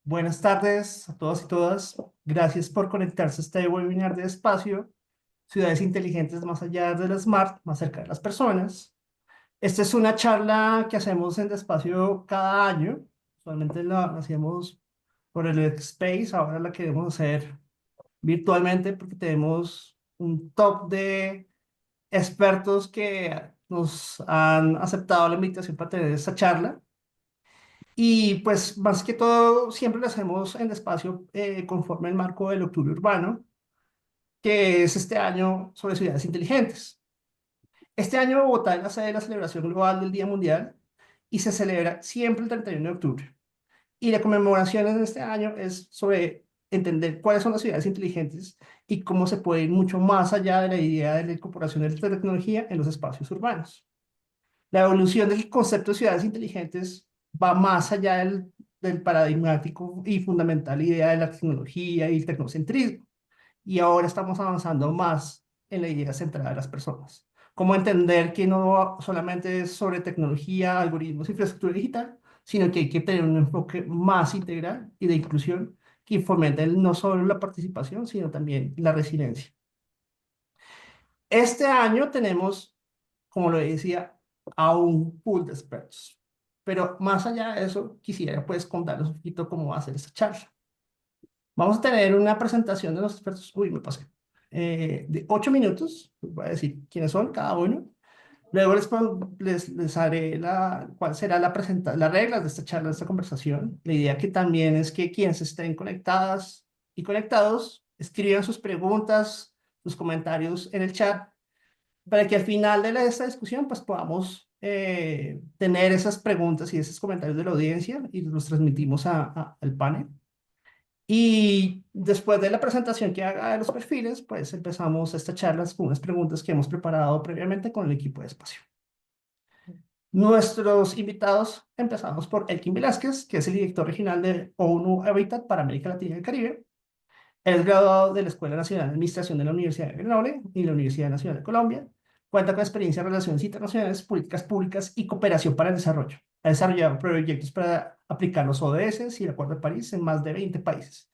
Buenas tardes a todos y todas. Gracias por conectarse a este webinar de espacio, ciudades inteligentes más allá de la smart, más cerca de las personas. Esta es una charla que hacemos en Despacio cada año. Usualmente la hacíamos por el Space, ahora la queremos hacer virtualmente porque tenemos un top de expertos que nos han aceptado la invitación para tener esta charla. Y pues más que todo, siempre lo hacemos en espacio conforme el marco del Octubre Urbano, que es este año sobre ciudades inteligentes. Este año Bogotá es la sede de la celebración global del Día Mundial y se celebra siempre el 31 de octubre. Y la conmemoración en este año es sobre entender cuáles son las ciudades inteligentes y cómo se puede ir mucho más allá de la idea de la incorporación de la tecnología en los espacios urbanos. La evolución del concepto de ciudades inteligentes va más allá del paradigmático y fundamental idea de la tecnología y el tecnocentrismo. Y ahora estamos avanzando más en la idea centrada de las personas. Cómo entender que no solamente es sobre tecnología, algoritmos, infraestructura digital, sino que hay que tener un enfoque más integral y de inclusión que fomente no solo la participación, sino también la resiliencia. Este año tenemos, como lo decía, a un pool de expertos. Pero más allá de eso, quisiera pues contarles un poquito cómo va a ser esta charla. Vamos a tener una presentación de los expertos, uy, me pasé, de 8 minutos, les voy a decir quiénes son cada uno. Luego les haré cuál será las reglas de esta charla, de esta conversación. La idea que también es que quienes estén conectadas y conectados escriban sus preguntas, sus comentarios en el chat para que al final de esta discusión pues podamos tener esas preguntas y esos comentarios de la audiencia y los transmitimos al panel. Y después de la presentación que haga de los perfiles, pues empezamos esta charla con unas preguntas que hemos preparado previamente con el equipo de espacio. Nuestros invitados empezamos por Elkin Velázquez, que es el director regional de ONU Habitat para América Latina y el Caribe. Él es graduado de la Escuela Nacional de Administración de la Universidad de Grenoble y la Universidad Nacional de Colombia. Cuenta con experiencia en relaciones internacionales, políticas públicas y cooperación para el desarrollo. Ha desarrollado proyectos para aplicar los ODS y el Acuerdo de París en más de 20 países.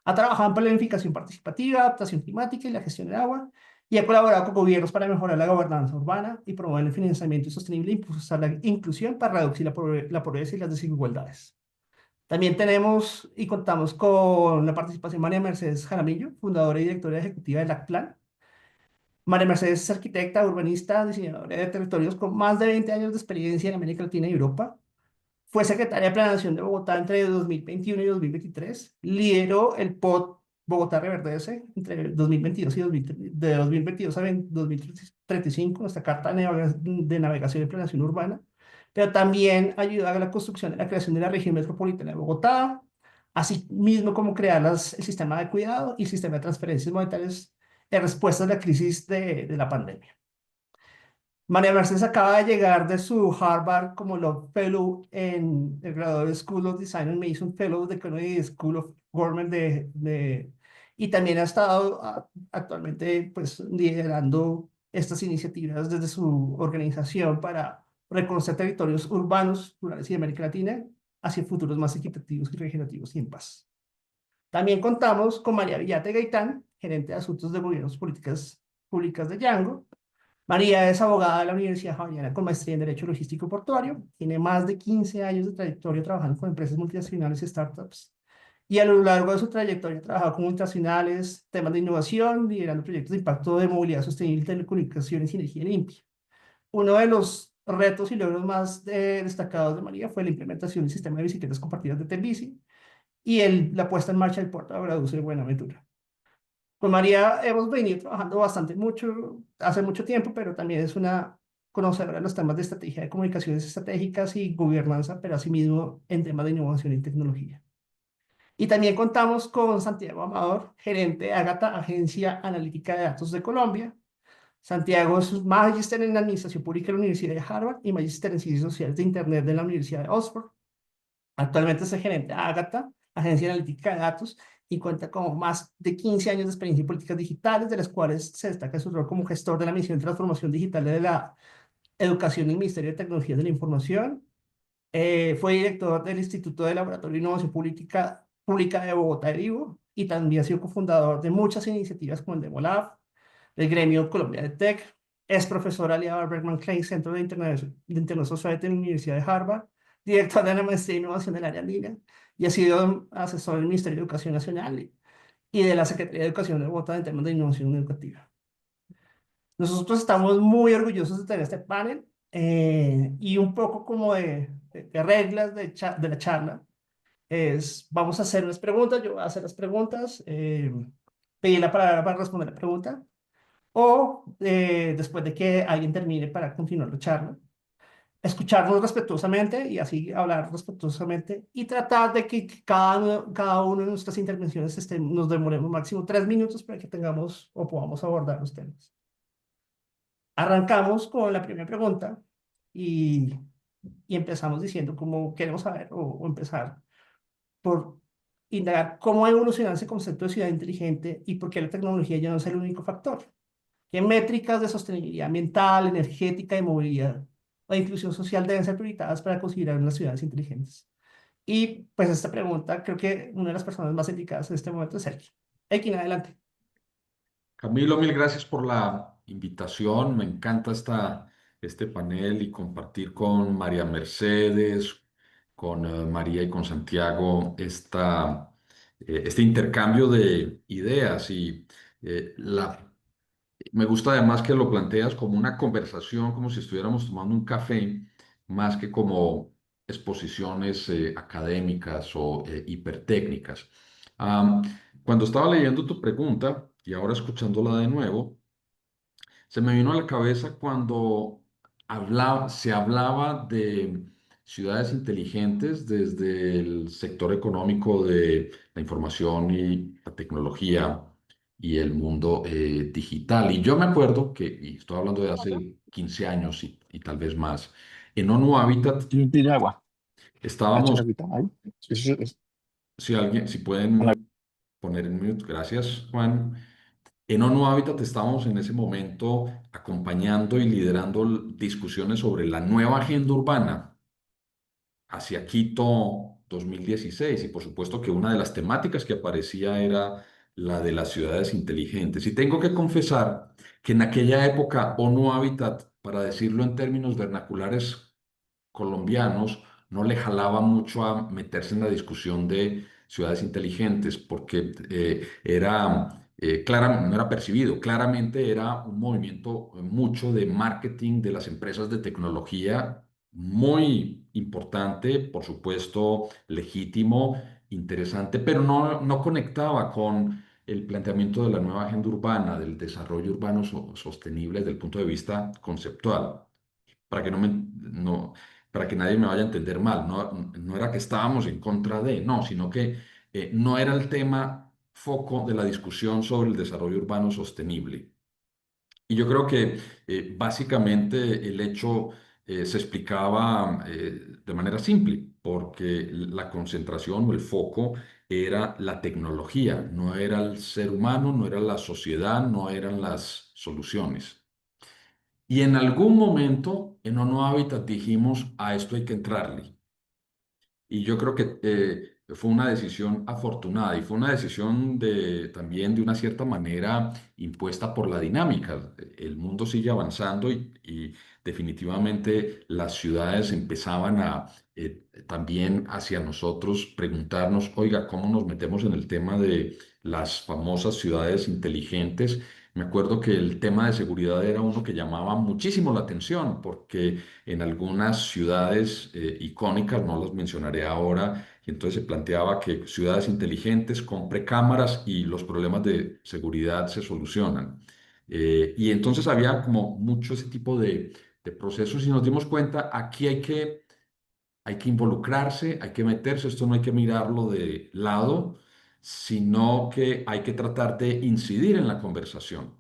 Ha trabajado en planificación participativa, adaptación climática y la gestión del agua, y ha colaborado con gobiernos para mejorar la gobernanza urbana y promover el financiamiento sostenible e impulsar la inclusión para reducir la pobreza y las desigualdades. También tenemos y contamos con la participación de María Mercedes Jaramillo, fundadora y directora ejecutiva de LACPLAN. María Mercedes es arquitecta, urbanista, diseñadora de territorios con más de 20 años de experiencia en América Latina y Europa. Fue secretaria de Planeación de Bogotá entre 2021 y 2023. Lideró el POT Bogotá Reverdece entre 2022 y 2022 a 2035, nuestra Carta de Navegación y Planeación Urbana. Pero también ayudó a la construcción de la creación de la región metropolitana de Bogotá, así mismo como crear el sistema de cuidado y el sistema de transferencias monetarias en respuesta a la crisis de la pandemia. María Mercedes acaba de llegar de su Harvard como Law Fellow en el Graduate School of Design and Mason Fellow de Kennedy School of Government y también ha estado actualmente pues liderando estas iniciativas desde su organización para reconocer territorios urbanos, rurales y de América Latina hacia futuros más equitativos y regenerativos y en paz. También contamos con María Villate Gaitán, gerente de Asuntos de Gobiernos Políticas Públicas de Yango. María es abogada de la Universidad Javeriana con maestría en Derecho Logístico Portuario. Tiene más de 15 años de trayectoria trabajando con empresas multinacionales y startups. Y a lo largo de su trayectoria ha trabajado con multinacionales, temas de innovación, liderando proyectos de impacto de movilidad sostenible, telecomunicaciones y energía limpia. Uno de los retos y logros más destacados de María fue la implementación del sistema de bicicletas compartidas de Telbici y la puesta en marcha del puerto de Aguadulce de Buenaventura. Con María hemos venido trabajando bastante mucho, hace mucho tiempo, pero también es una conocedora de los temas de estrategia de comunicaciones estratégicas y gobernanza, pero asimismo en temas de innovación y tecnología. Y también contamos con Santiago Amador, gerente de Ágata, Agencia Analítica de Datos de Colombia. Santiago es magíster en Administración Pública de la Universidad de Harvard y magíster en Ciencias Sociales de Internet de la Universidad de Oxford. Actualmente es el gerente de Ágata, Agencia Analítica de Datos, y cuenta con más de 15 años de experiencia en políticas digitales, de las cuales se destaca su rol como gestor de la misión de transformación digital de la educación del Ministerio de Tecnología de la Información. Fue director del Instituto de Laboratorio de Innovación Política Pública de Bogotá de Vivo y también ha sido cofundador de muchas iniciativas como el DemoLab, del Gremio Colombia de Tech. Es profesor aliado al Berkman Klein Centro de Internet Society en la Universidad de Harvard, director de la Maestría en Innovación del área andina y ha sido asesor del Ministerio de Educación Nacional y de la Secretaría de Educación de Bogotá en temas de innovación educativa. Nosotros estamos muy orgullosos de tener este panel y un poco como de reglas de la charla es, vamos a hacer unas preguntas, yo voy a hacer las preguntas, pedir la palabra para responder la pregunta o después de que alguien termine para continuar la charla, escucharnos respetuosamente y así hablar respetuosamente y tratar de que cada una de nuestras intervenciones nos demoremos máximo 3 minutos para que tengamos o podamos abordar los temas. Arrancamos con la primera pregunta y, y empezamos diciendo cómo queremos saber o empezar por indagar cómo ha evolucionado ese concepto de ciudad inteligente y por qué la tecnología ya no es el único factor. ¿Qué métricas de sostenibilidad ambiental, energética, de movilidad o de inclusión social deben ser priorizadas para considerar unas ciudades inteligentes? Y pues esta pregunta, creo que una de las personas más indicadas en este momento es Elkin. Elkin, adelante. Camilo, mil gracias por la invitación. Me encanta este panel y compartir con María Mercedes, con María y con Santiago este intercambio de ideas. Eh, la, Me gusta además que lo planteas como una conversación, como si estuviéramos tomando un café, más que como exposiciones académicas o hipertécnicas. Am, Cuando estaba leyendo tu pregunta y ahora escuchándola de nuevo, se me vino a la cabeza cuando se hablaba de ciudades inteligentes desde el sector económico de la información y la tecnología y el mundo digital. Y yo me acuerdo que, y estoy hablando de hace 15 años y tal vez más, en ONU Habitat Tiene agua. Echa estábamos, agüita ahí. si pueden poner en mute, gracias, Juan. En ONU Habitat estábamos en ese momento acompañando y liderando discusiones sobre la nueva agenda urbana hacia Quito 2016 y por supuesto que una de las temáticas que aparecía era la de las ciudades inteligentes. Y tengo que confesar que en aquella época ONU Habitat, para decirlo en términos vernaculares colombianos, no le jalaba mucho a meterse en la discusión de ciudades inteligentes porque no era percibido. Claramente era un movimiento mucho de marketing de las empresas de tecnología, muy importante, por supuesto, legítimo, interesante, pero no conectaba con el planteamiento de la nueva agenda urbana, del desarrollo urbano sostenible desde el punto de vista conceptual para que para que nadie me vaya a entender mal. No era que estábamos en contra de, no, sino que no era el tema foco de la discusión sobre el desarrollo urbano sostenible. Y yo creo que básicamente el hecho se explicaba de manera simple, porque la concentración o el foco era la tecnología, no era el ser humano, no era la sociedad, no eran las soluciones. Y en algún momento en ONU Habitat dijimos, a esto hay que entrarle. Y yo creo que fue una decisión afortunada y fue una decisión también de una cierta manera impuesta por la dinámica. El mundo sigue avanzando y definitivamente las ciudades empezaban a también hacia nosotros preguntarnos, oiga, ¿cómo nos metemos en el tema de las famosas ciudades inteligentes? Me acuerdo que el tema de seguridad era uno que llamaba muchísimo la atención porque en algunas ciudades icónicas, no las mencionaré ahora, y entonces se planteaba que ciudades inteligentes compre cámaras y los problemas de seguridad se solucionan. Y entonces había como mucho ese tipo de procesos y nos dimos cuenta, aquí hay que involucrarse, hay que meterse, esto no hay que mirarlo de lado, sino que hay que tratar de incidir en la conversación.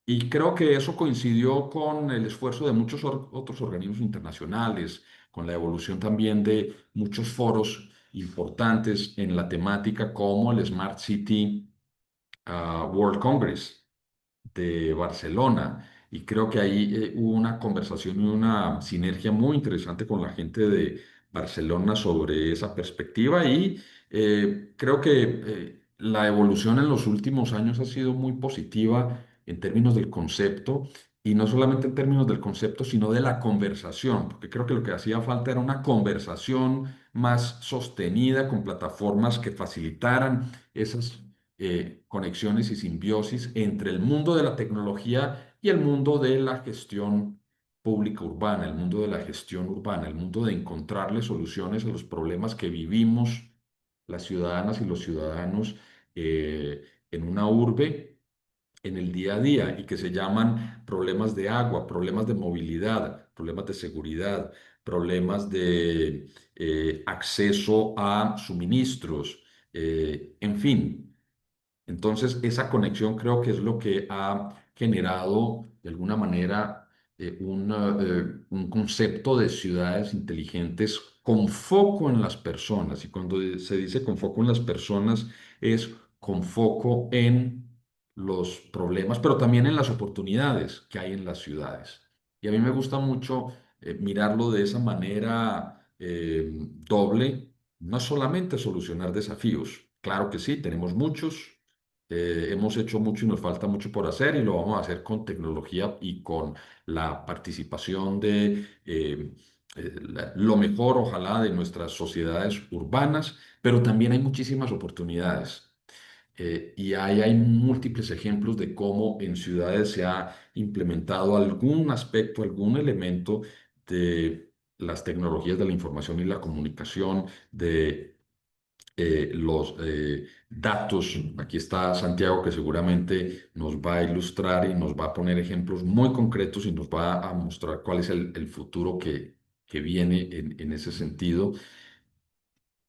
Y creo que eso coincidió con el esfuerzo de muchos otros organismos internacionales, con la evolución también de muchos foros importantes en la temática como el Smart City World Congress de Barcelona. Y creo que ahí hubo una conversación y una sinergia muy interesante con la gente Barcelona sobre esa perspectiva y creo que la evolución en los últimos años ha sido muy positiva en términos del concepto y no solamente en términos del concepto, sino de la conversación, porque creo que lo que hacía falta era una conversación más sostenida con plataformas que facilitaran esas conexiones y simbiosis entre el mundo de la tecnología y el mundo de la gestión pública urbana, el mundo de la gestión urbana, el mundo de encontrarle soluciones a los problemas que vivimos las ciudadanas y los ciudadanos en una urbe en el día a día y que se llaman problemas de agua, problemas de movilidad, problemas de seguridad, problemas de acceso a suministros, en fin. Entonces, esa conexión creo que es lo que ha generado, de alguna manera, un concepto de ciudades inteligentes con foco en las personas. Y cuando se dice con foco en las personas, es con foco en los problemas, pero también en las oportunidades que hay en las ciudades. Y a mí me gusta mucho mirarlo de esa manera doble, no solamente solucionar desafíos. Claro que sí, tenemos muchos. Hemos hecho mucho y nos falta mucho por hacer y lo vamos a hacer con tecnología y con la participación de lo mejor, ojalá, de nuestras sociedades urbanas, pero también hay muchísimas oportunidades. Y ahí hay múltiples ejemplos de cómo en ciudades se ha implementado algún aspecto, algún elemento de las tecnologías de la información y la comunicación, de los datos. Aquí está Santiago, que seguramente nos va a ilustrar y nos va a poner ejemplos muy concretos y nos va a mostrar cuál es el futuro que viene en ese sentido.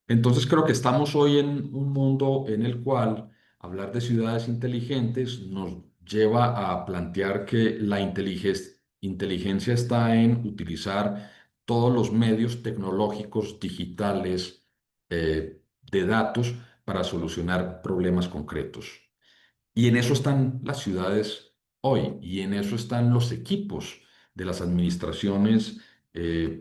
Entonces creo que estamos hoy en un mundo en el cual hablar de ciudades inteligentes nos lleva a plantear que la inteligencia está en utilizar todos los medios tecnológicos digitales de datos para solucionar problemas concretos. Y en eso están las ciudades hoy y en eso están los equipos de las administraciones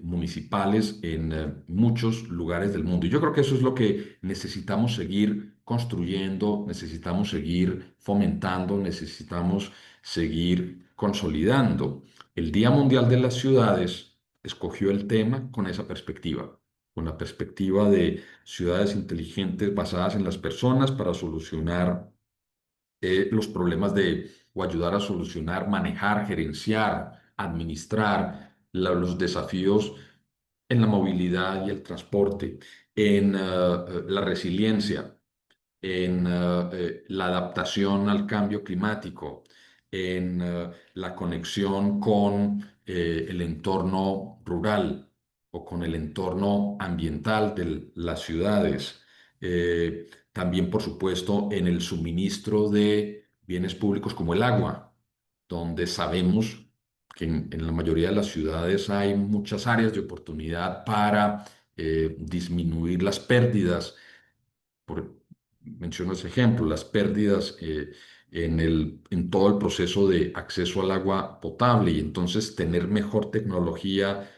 municipales en muchos lugares del mundo. Y yo creo que eso es lo que necesitamos seguir construyendo, necesitamos seguir fomentando, necesitamos seguir consolidando. El Día Mundial de las Ciudades escogió el tema con la perspectiva de ciudades inteligentes basadas en las personas para solucionar los problemas de, o ayudar a solucionar, manejar, gerenciar, administrar los desafíos en la movilidad y el transporte, en la resiliencia, en la adaptación al cambio climático, en la conexión con el entorno rural o con el entorno ambiental de las ciudades. También, por supuesto, en el suministro de bienes públicos como el agua, donde sabemos que en la mayoría de las ciudades hay muchas áreas de oportunidad para disminuir las pérdidas menciono ese ejemplo, las pérdidas en todo el proceso de acceso al agua potable y entonces tener mejor tecnología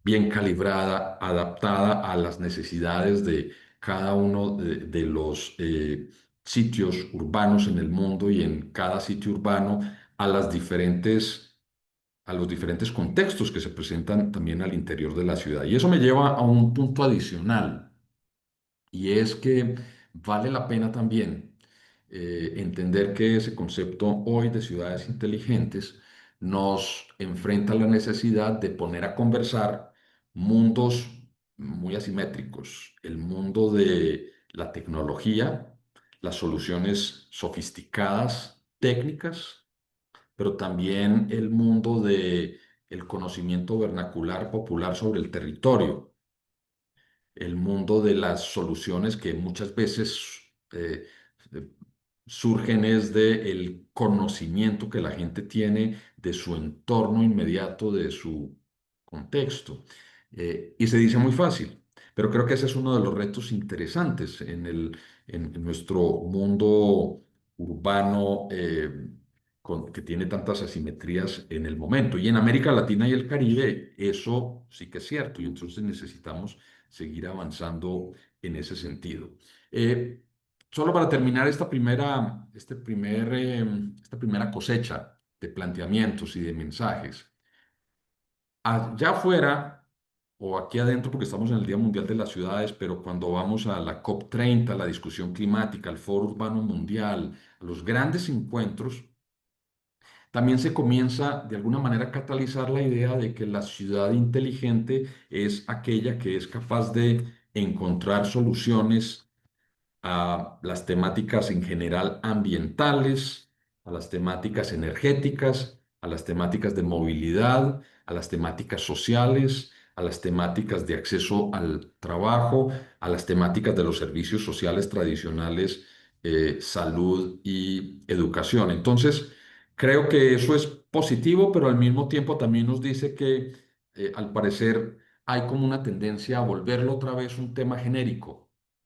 bien calibrada, adaptada a las necesidades de cada uno de los sitios urbanos en el mundo y en cada sitio urbano a a los diferentes contextos que se presentan también al interior de la ciudad. Y eso me lleva a un punto adicional y es que vale la pena también entender que ese concepto hoy de ciudades inteligentes nos enfrenta a la necesidad de poner a conversar mundos muy asimétricos. El mundo de la tecnología, las soluciones sofisticadas, técnicas, pero también el mundo de el conocimiento vernacular popular sobre el territorio, el mundo de las soluciones que muchas veces eh, eh, surgen es de el conocimiento que la gente tiene de su entorno inmediato, de su contexto. Y se dice muy fácil, pero creo que ese es uno de los retos interesantes en nuestro mundo urbano. que tiene tantas asimetrías en el momento. Y en América Latina y el Caribe, eso sí que es cierto, y entonces necesitamos seguir avanzando en ese sentido. Eh, Solo para terminar esta primera cosecha de planteamientos y de mensajes, allá afuera o aquí adentro, porque estamos en el Día Mundial de las Ciudades, pero cuando vamos a la COP30, la discusión climática, al Foro Urbano Mundial, a los grandes encuentros, también se comienza de alguna manera a catalizar la idea de que la ciudad inteligente es aquella que es capaz de encontrar soluciones a las temáticas en general ambientales, a las temáticas energéticas, a las temáticas de movilidad, a las temáticas sociales, a las temáticas de acceso al trabajo, a las temáticas de los servicios sociales tradicionales, salud y educación. Entonces, creo que eso es positivo, pero al mismo tiempo también nos dice que al parecer hay como una tendencia a volverlo otra vez un tema genérico.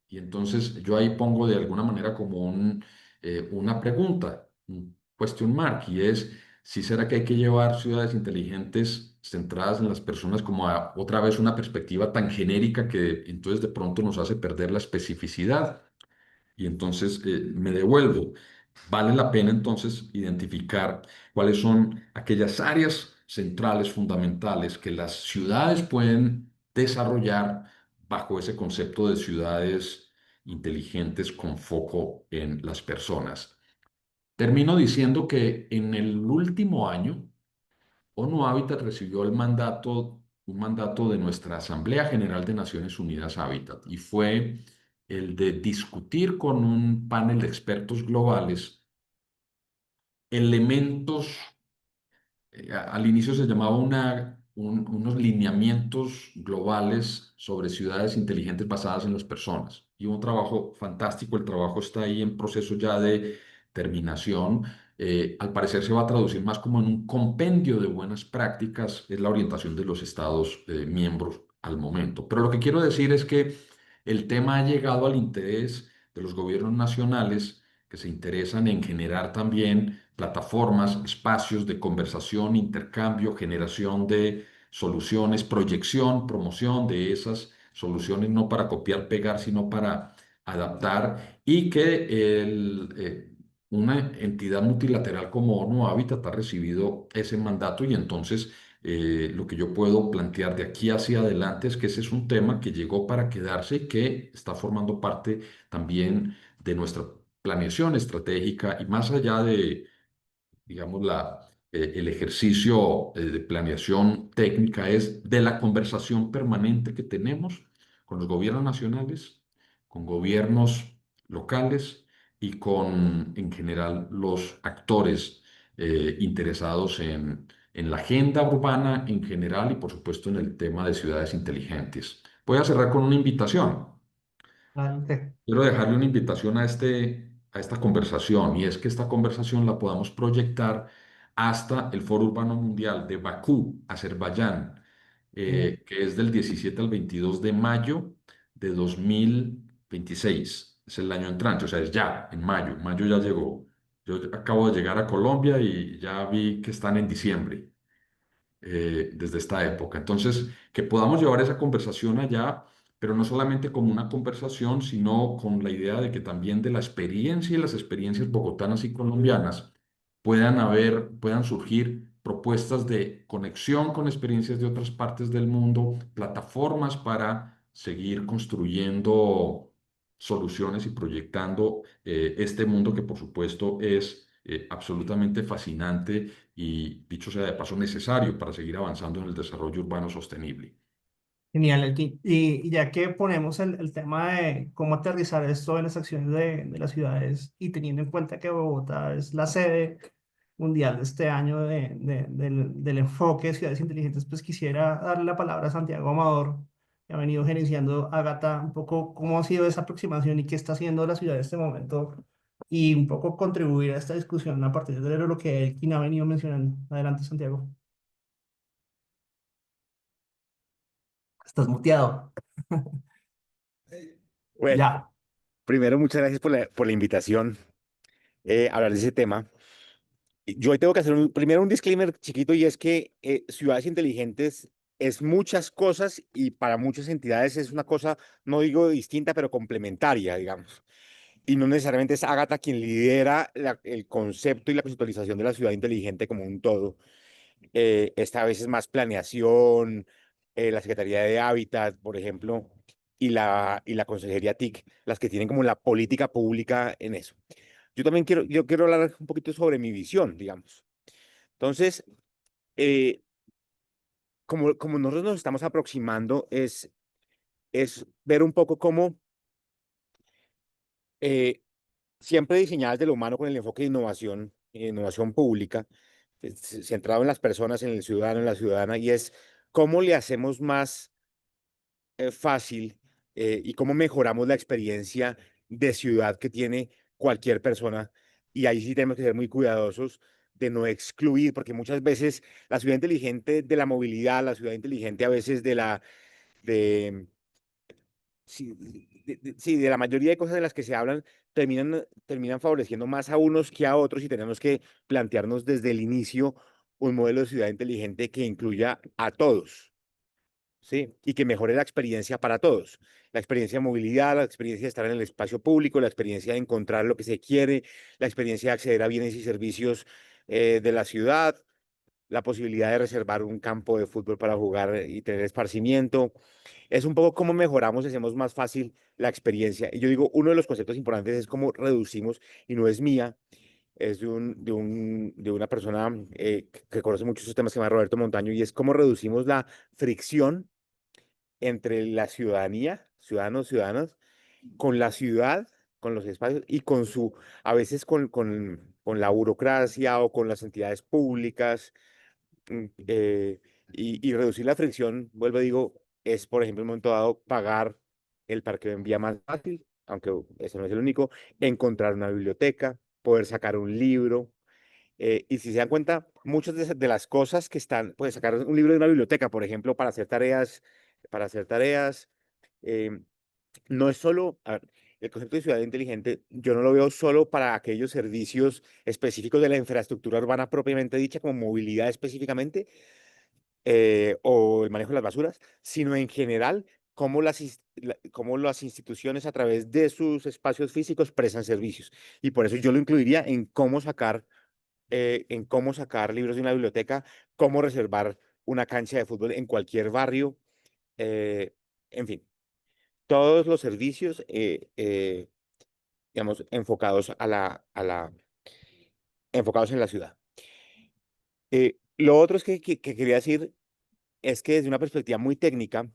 Y entonces yo ahí pongo de alguna manera como una pregunta, un question mark, y es si será que hay que llevar ciudades inteligentes centradas en las personas como a otra vez una perspectiva tan genérica que entonces de pronto nos hace perder la especificidad. Y entonces me devuelvo. Vale la pena entonces identificar cuáles son aquellas áreas centrales fundamentales que las ciudades pueden desarrollar bajo ese concepto de ciudades inteligentes con foco en las personas. Termino diciendo que en el último año, ONU Habitat recibió un mandato de nuestra Asamblea General de Naciones Unidas Habitat, y fue el de discutir con un panel de expertos globales elementos. Al inicio se llamaba unos lineamientos globales sobre ciudades inteligentes basadas en las personas. Y un trabajo fantástico, el trabajo está ahí en proceso ya de terminación. Al parecer se va a traducir más como en un compendio de buenas prácticas, es la orientación de los estados miembros al momento. Pero lo que quiero decir es que el tema ha llegado al interés de los gobiernos nacionales, que se interesan en generar también plataformas, espacios de conversación, intercambio, generación de soluciones, proyección, promoción de esas soluciones, no para copiar, pegar, sino para adaptar, y que una entidad multilateral como ONU Habitat ha recibido ese mandato. Y entonces lo que yo puedo plantear de aquí hacia adelante es que ese es un tema que llegó para quedarse y que está formando parte también de nuestra planeación estratégica, y más allá de, digamos, el ejercicio de planeación técnica, es de la conversación permanente que tenemos con los gobiernos nacionales, con gobiernos locales y con, en general, los actores interesados en la agenda urbana en general y, por supuesto, en el tema de ciudades inteligentes. Voy a cerrar con una invitación. Adelante. Quiero dejarle una invitación a esta conversación, y es que esta conversación la podamos proyectar hasta el Foro Urbano Mundial de Bakú, Azerbaiyán, que es del 17 al 22 de mayo de 2026. Es el año entrante, o sea, es ya, en mayo. Mayo ya llegó. Yo acabo de llegar a Colombia y ya vi que están en diciembre desde esta época. Entonces, que podamos llevar esa conversación allá, pero no solamente como una conversación, sino con la idea de que también de la experiencia y las experiencias bogotanas y colombianas puedan surgir propuestas de conexión con experiencias de otras partes del mundo, plataformas para seguir construyendo soluciones y proyectando este mundo que por supuesto es absolutamente fascinante y, dicho sea de paso, necesario para seguir avanzando en el desarrollo urbano sostenible. Genial, Elkin. Y ya que ponemos el tema de cómo aterrizar esto en las acciones de las ciudades y teniendo en cuenta que Bogotá es la sede mundial de este año del enfoque de ciudades inteligentes, pues quisiera darle la palabra a Santiago Amador, que ha venido gerenciando Ágata, un poco cómo ha sido esa aproximación y qué está haciendo la ciudad en este momento, y un poco contribuir a esta discusión a partir de lo que Elkin ha venido mencionando. Adelante, Santiago. Estás muteado. Bueno, Ya. primero muchas gracias por la invitación a hablar de ese tema. Yo hoy tengo que hacer primero un disclaimer chiquito y es que ciudades inteligentes es muchas cosas y para muchas entidades es una cosa, no digo distinta, pero complementaria, digamos. Y no necesariamente es Ágata quien lidera el concepto y la conceptualización de la ciudad inteligente como un todo. Esta vez es más planeación, la Secretaría de Hábitat, por ejemplo, y la Consejería TIC, las que tienen como la política pública en eso. Yo quiero hablar un poquito sobre mi visión, digamos. Entonces, eh, como nosotros nos estamos aproximando, es ver un poco cómo eh, siempre diseñadas de lo humano con el enfoque de innovación pública, centrado en las personas, en el ciudadano, en la ciudadana, y es cómo le hacemos más fácil y cómo mejoramos la experiencia de ciudad que tiene cualquier persona. Y ahí sí tenemos que ser muy cuidadosos de no excluir, porque muchas veces la ciudad inteligente de la movilidad, la ciudad inteligente a veces de, sí, sí, de la mayoría de cosas de las que se hablan, terminan favoreciendo más a unos que a otros y tenemos que plantearnos desde el inicio un modelo de ciudad inteligente que incluya a todos. ¿Sí? Y que mejore la experiencia para todos. La experiencia de movilidad, la experiencia de estar en el espacio público, la experiencia de encontrar lo que se quiere, la experiencia de acceder a bienes y servicios de la ciudad, la posibilidad de reservar un campo de fútbol para jugar y tener esparcimiento. Es un poco cómo mejoramos y hacemos más fácil la experiencia. Y yo digo, uno de los conceptos importantes es cómo reducimos, y no es mía, es de una persona que conoce mucho esos temas, que se llama Roberto Montaño, y es cómo reducimos la fricción entre la ciudadanía, ciudadanos, ciudadanas, con la ciudad, con los espacios y a veces con la burocracia o con las entidades públicas. Y reducir la fricción, vuelvo a digo, es, por ejemplo, en un momento dado, pagar el parqueo en vía más fácil, aunque ese no es el único, encontrar una biblioteca, poder sacar un libro. Y si se dan cuenta, muchas de las cosas que están, puedes sacar un libro de una biblioteca, por ejemplo, para hacer tareas, eh, no es solo, a ver, el concepto de ciudad inteligente, yo no lo veo solo para aquellos servicios específicos de la infraestructura urbana propiamente dicha, como movilidad específicamente, o el manejo de las basuras, sino en general cómo las instituciones a través de sus espacios físicos prestan servicios. Y por eso yo lo incluiría en cómo sacar libros de una biblioteca, cómo reservar una cancha de fútbol en cualquier barrio, eh, en fin, todos los servicios, digamos, enfocados en la ciudad. Lo otro es que quería decir es que desde una perspectiva muy técnica,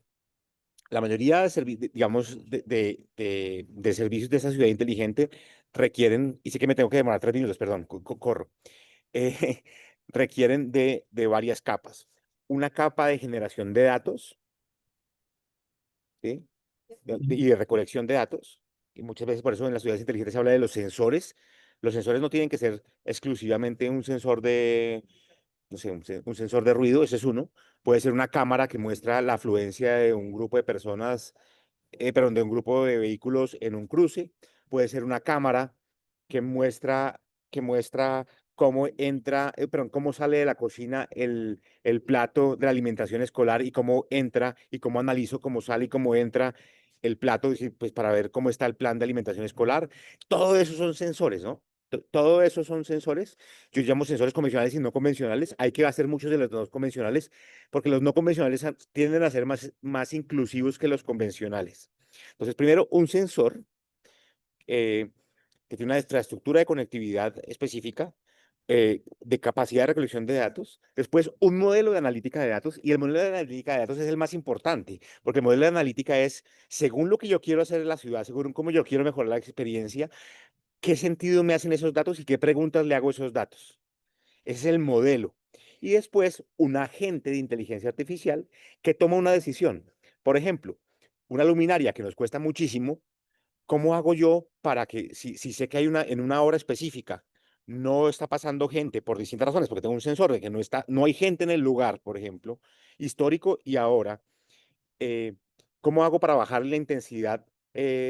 la mayoría digamos, de servicios de esa ciudad inteligente requieren, y sé que me tengo que demorar 3 minutos, perdón, corro, eh, requieren de varias capas. Una capa de generación de datos, ¿sí? Y de recolección de datos. Y muchas veces por eso en las ciudades inteligentes se habla de los sensores. Los sensores no tienen que ser exclusivamente un sensor de, no sé, un sensor de ruido, ese es uno. Puede ser una cámara que muestra la afluencia de un grupo de personas, perdón, de un grupo de vehículos en un cruce. Puede ser una cámara que muestra cómo entra, perdón, cómo sale de la cocina el plato de la alimentación escolar y cómo entra y cómo analizo cómo sale y cómo entra el plato, es decir, pues para ver cómo está el plan de alimentación escolar. Todo eso son sensores, ¿no? Todo eso son sensores. Yo llamo sensores convencionales y no convencionales. Hay que hacer muchos de los no convencionales porque los no convencionales tienden a ser más inclusivos que los convencionales. Entonces, primero, un sensor eh, que tiene una infraestructura de conectividad específica, de capacidad de recolección de datos. Después, un modelo de analítica de datos. Y el modelo de analítica de datos es el más importante, porque el modelo de analítica es, según lo que yo quiero hacer en la ciudad, según cómo yo quiero mejorar la experiencia, qué sentido me hacen esos datos y qué preguntas le hago a esos datos. Ese es el modelo. Y después, un agente de inteligencia artificial que toma una decisión. Por ejemplo, una luminaria que nos cuesta muchísimo. ¿Cómo hago yo para que, si sé que en una hora específica no está pasando gente por distintas razones, porque tengo un sensor de que no hay gente en el lugar, por ejemplo, histórico y ahora, eh, ¿cómo hago para bajar la intensidad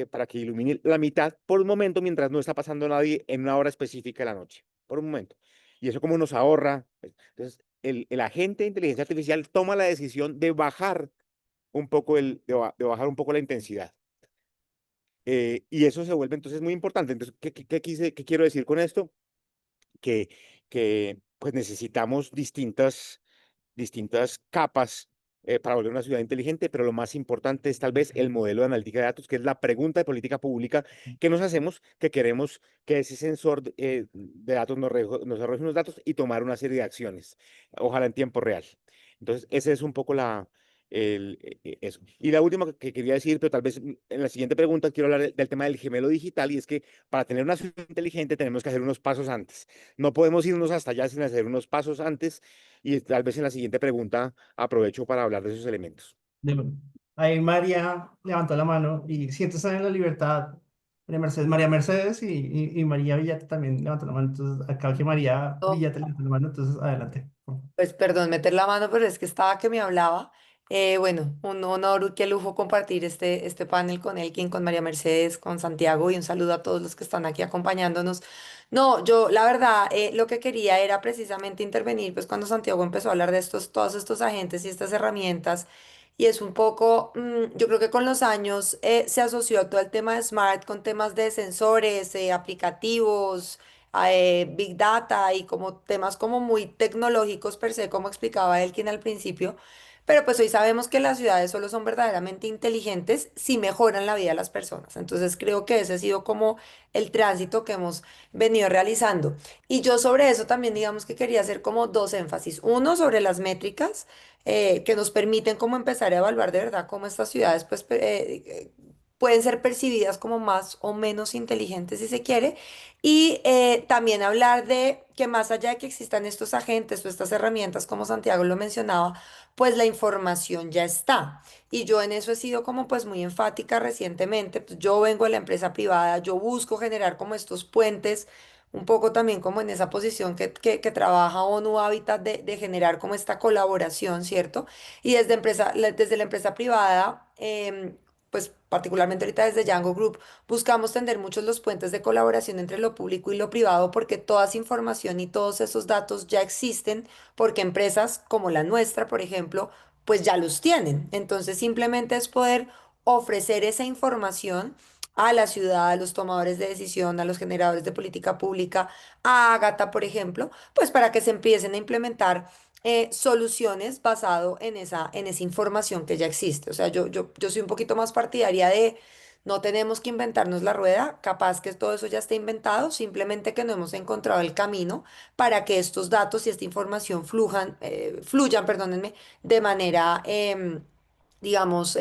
para que ilumine la mitad por un momento mientras no está pasando nadie en una hora específica de la noche? Por un momento. ¿Y eso cómo nos ahorra? Entonces, el agente de inteligencia artificial toma la decisión de bajar un poco de bajar un poco la intensidad. Y eso se vuelve entonces muy importante. Entonces, ¿qué quiero decir con esto? Que, que pues necesitamos distintas capas para volver una ciudad inteligente, pero lo más importante es tal vez el modelo de analítica de datos, que es la pregunta de política pública que nos hacemos, que queremos que ese sensor de datos nos arroje unos datos y tomar una serie de acciones, ojalá en tiempo real. Entonces, ese es un poco eso. Y la última que quería decir, pero tal vez en la siguiente pregunta quiero hablar del tema del gemelo digital, y es que para tener una ciudad inteligente tenemos que hacer unos pasos antes. No podemos irnos hasta allá sin hacer unos pasos antes, y tal vez en la siguiente pregunta aprovecho para hablar de esos elementos. de- Ahí María levantó la mano y siéntese en la libertad. María Mercedes y María Villate también levantó la mano. Entonces, acá que María Oh, Villate levantó la mano, entonces adelante. pues perdón, meter la mano, pero es que estaba que me hablaba. Bueno, un honor y qué lujo compartir este panel con Elkin, con María Mercedes, con Santiago y un saludo a todos los que están aquí acompañándonos. No, yo la verdad lo que quería era precisamente intervenir, pues cuando Santiago empezó a hablar de todos estos agentes y estas herramientas. Y es un poco, yo creo que con los años se asoció todo el tema de Smart con temas de sensores, aplicativos, Big Data y como temas como muy tecnológicos per se, como explicaba Elkin al principio. Pero pues hoy sabemos que las ciudades solo son verdaderamente inteligentes si mejoran la vida de las personas. Entonces creo que ese ha sido como el tránsito que hemos venido realizando. Y yo sobre eso también digamos que quería hacer como dos énfasis. Uno sobre las métricas que nos permiten como empezar a evaluar de verdad cómo estas ciudades pues pueden ser percibidas como más o menos inteligentes si se quiere. Y también hablar de que más allá de que existan estos agentes o estas herramientas, como Santiago lo mencionaba, pues la información ya está. Y yo en eso he sido como pues muy enfática recientemente. Pues yo vengo de la empresa privada, yo busco generar como estos puentes, un poco también como en esa posición que trabaja ONU Habitat de generar como esta colaboración, ¿cierto? Y desde la empresa privada, pues particularmente ahorita desde Django Group, buscamos tender muchos los puentes de colaboración entre lo público y lo privado porque toda esa información y todos esos datos ya existen porque empresas como la nuestra, por ejemplo, pues ya los tienen. Entonces simplemente es poder ofrecer esa información a la ciudad, a los tomadores de decisión, a los generadores de política pública, a Ágata, por ejemplo, pues para que se empiecen a implementar soluciones basado en esa información que ya existe. O sea, yo soy un poquito más partidaria de no tenemos que inventarnos la rueda, capaz que todo eso ya está inventado, simplemente que no hemos encontrado el camino para que estos datos y esta información fluyan, perdónenme, de manera, digamos,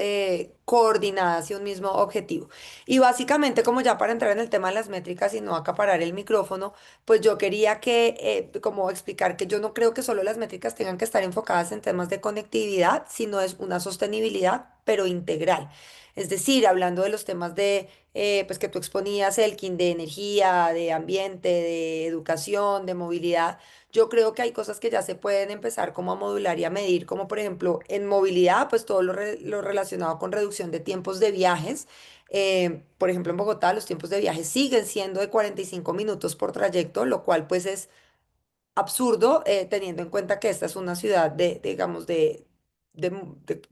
coordinada hacia un mismo objetivo. Y básicamente, como ya para entrar en el tema de las métricas y no acaparar el micrófono, pues yo quería como explicar que yo no creo que solo las métricas tengan que estar enfocadas en temas de conectividad, sino es una sostenibilidad, pero integral. Es decir, hablando de los temas pues que tú exponías, Elkin, de energía, de ambiente, de educación, de movilidad, yo creo que hay cosas que ya se pueden empezar como a modular y a medir, como por ejemplo en movilidad, pues todo lo relacionado con reducción de tiempos de viajes. Por ejemplo, en Bogotá los tiempos de viaje siguen siendo de 45 minutos por trayecto, lo cual pues es absurdo, teniendo en cuenta que esta es una ciudad digamos, de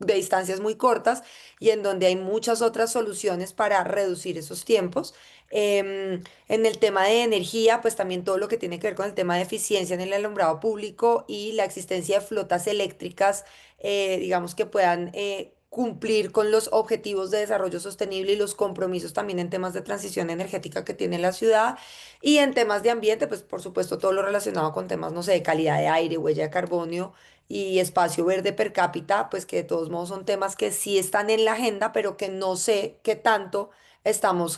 distancias muy cortas y en donde hay muchas otras soluciones para reducir esos tiempos. En el tema de energía, pues también todo lo que tiene que ver con el tema de eficiencia en el alumbrado público y la existencia de flotas eléctricas, digamos, que puedan cumplir con los objetivos de desarrollo sostenible y los compromisos también en temas de transición energética que tiene la ciudad. Y en temas de ambiente, pues por supuesto todo lo relacionado con temas, no sé, de calidad de aire, huella de carbono y espacio verde per cápita, pues que de todos modos son temas que sí están en la agenda, pero que no sé qué tanto estamos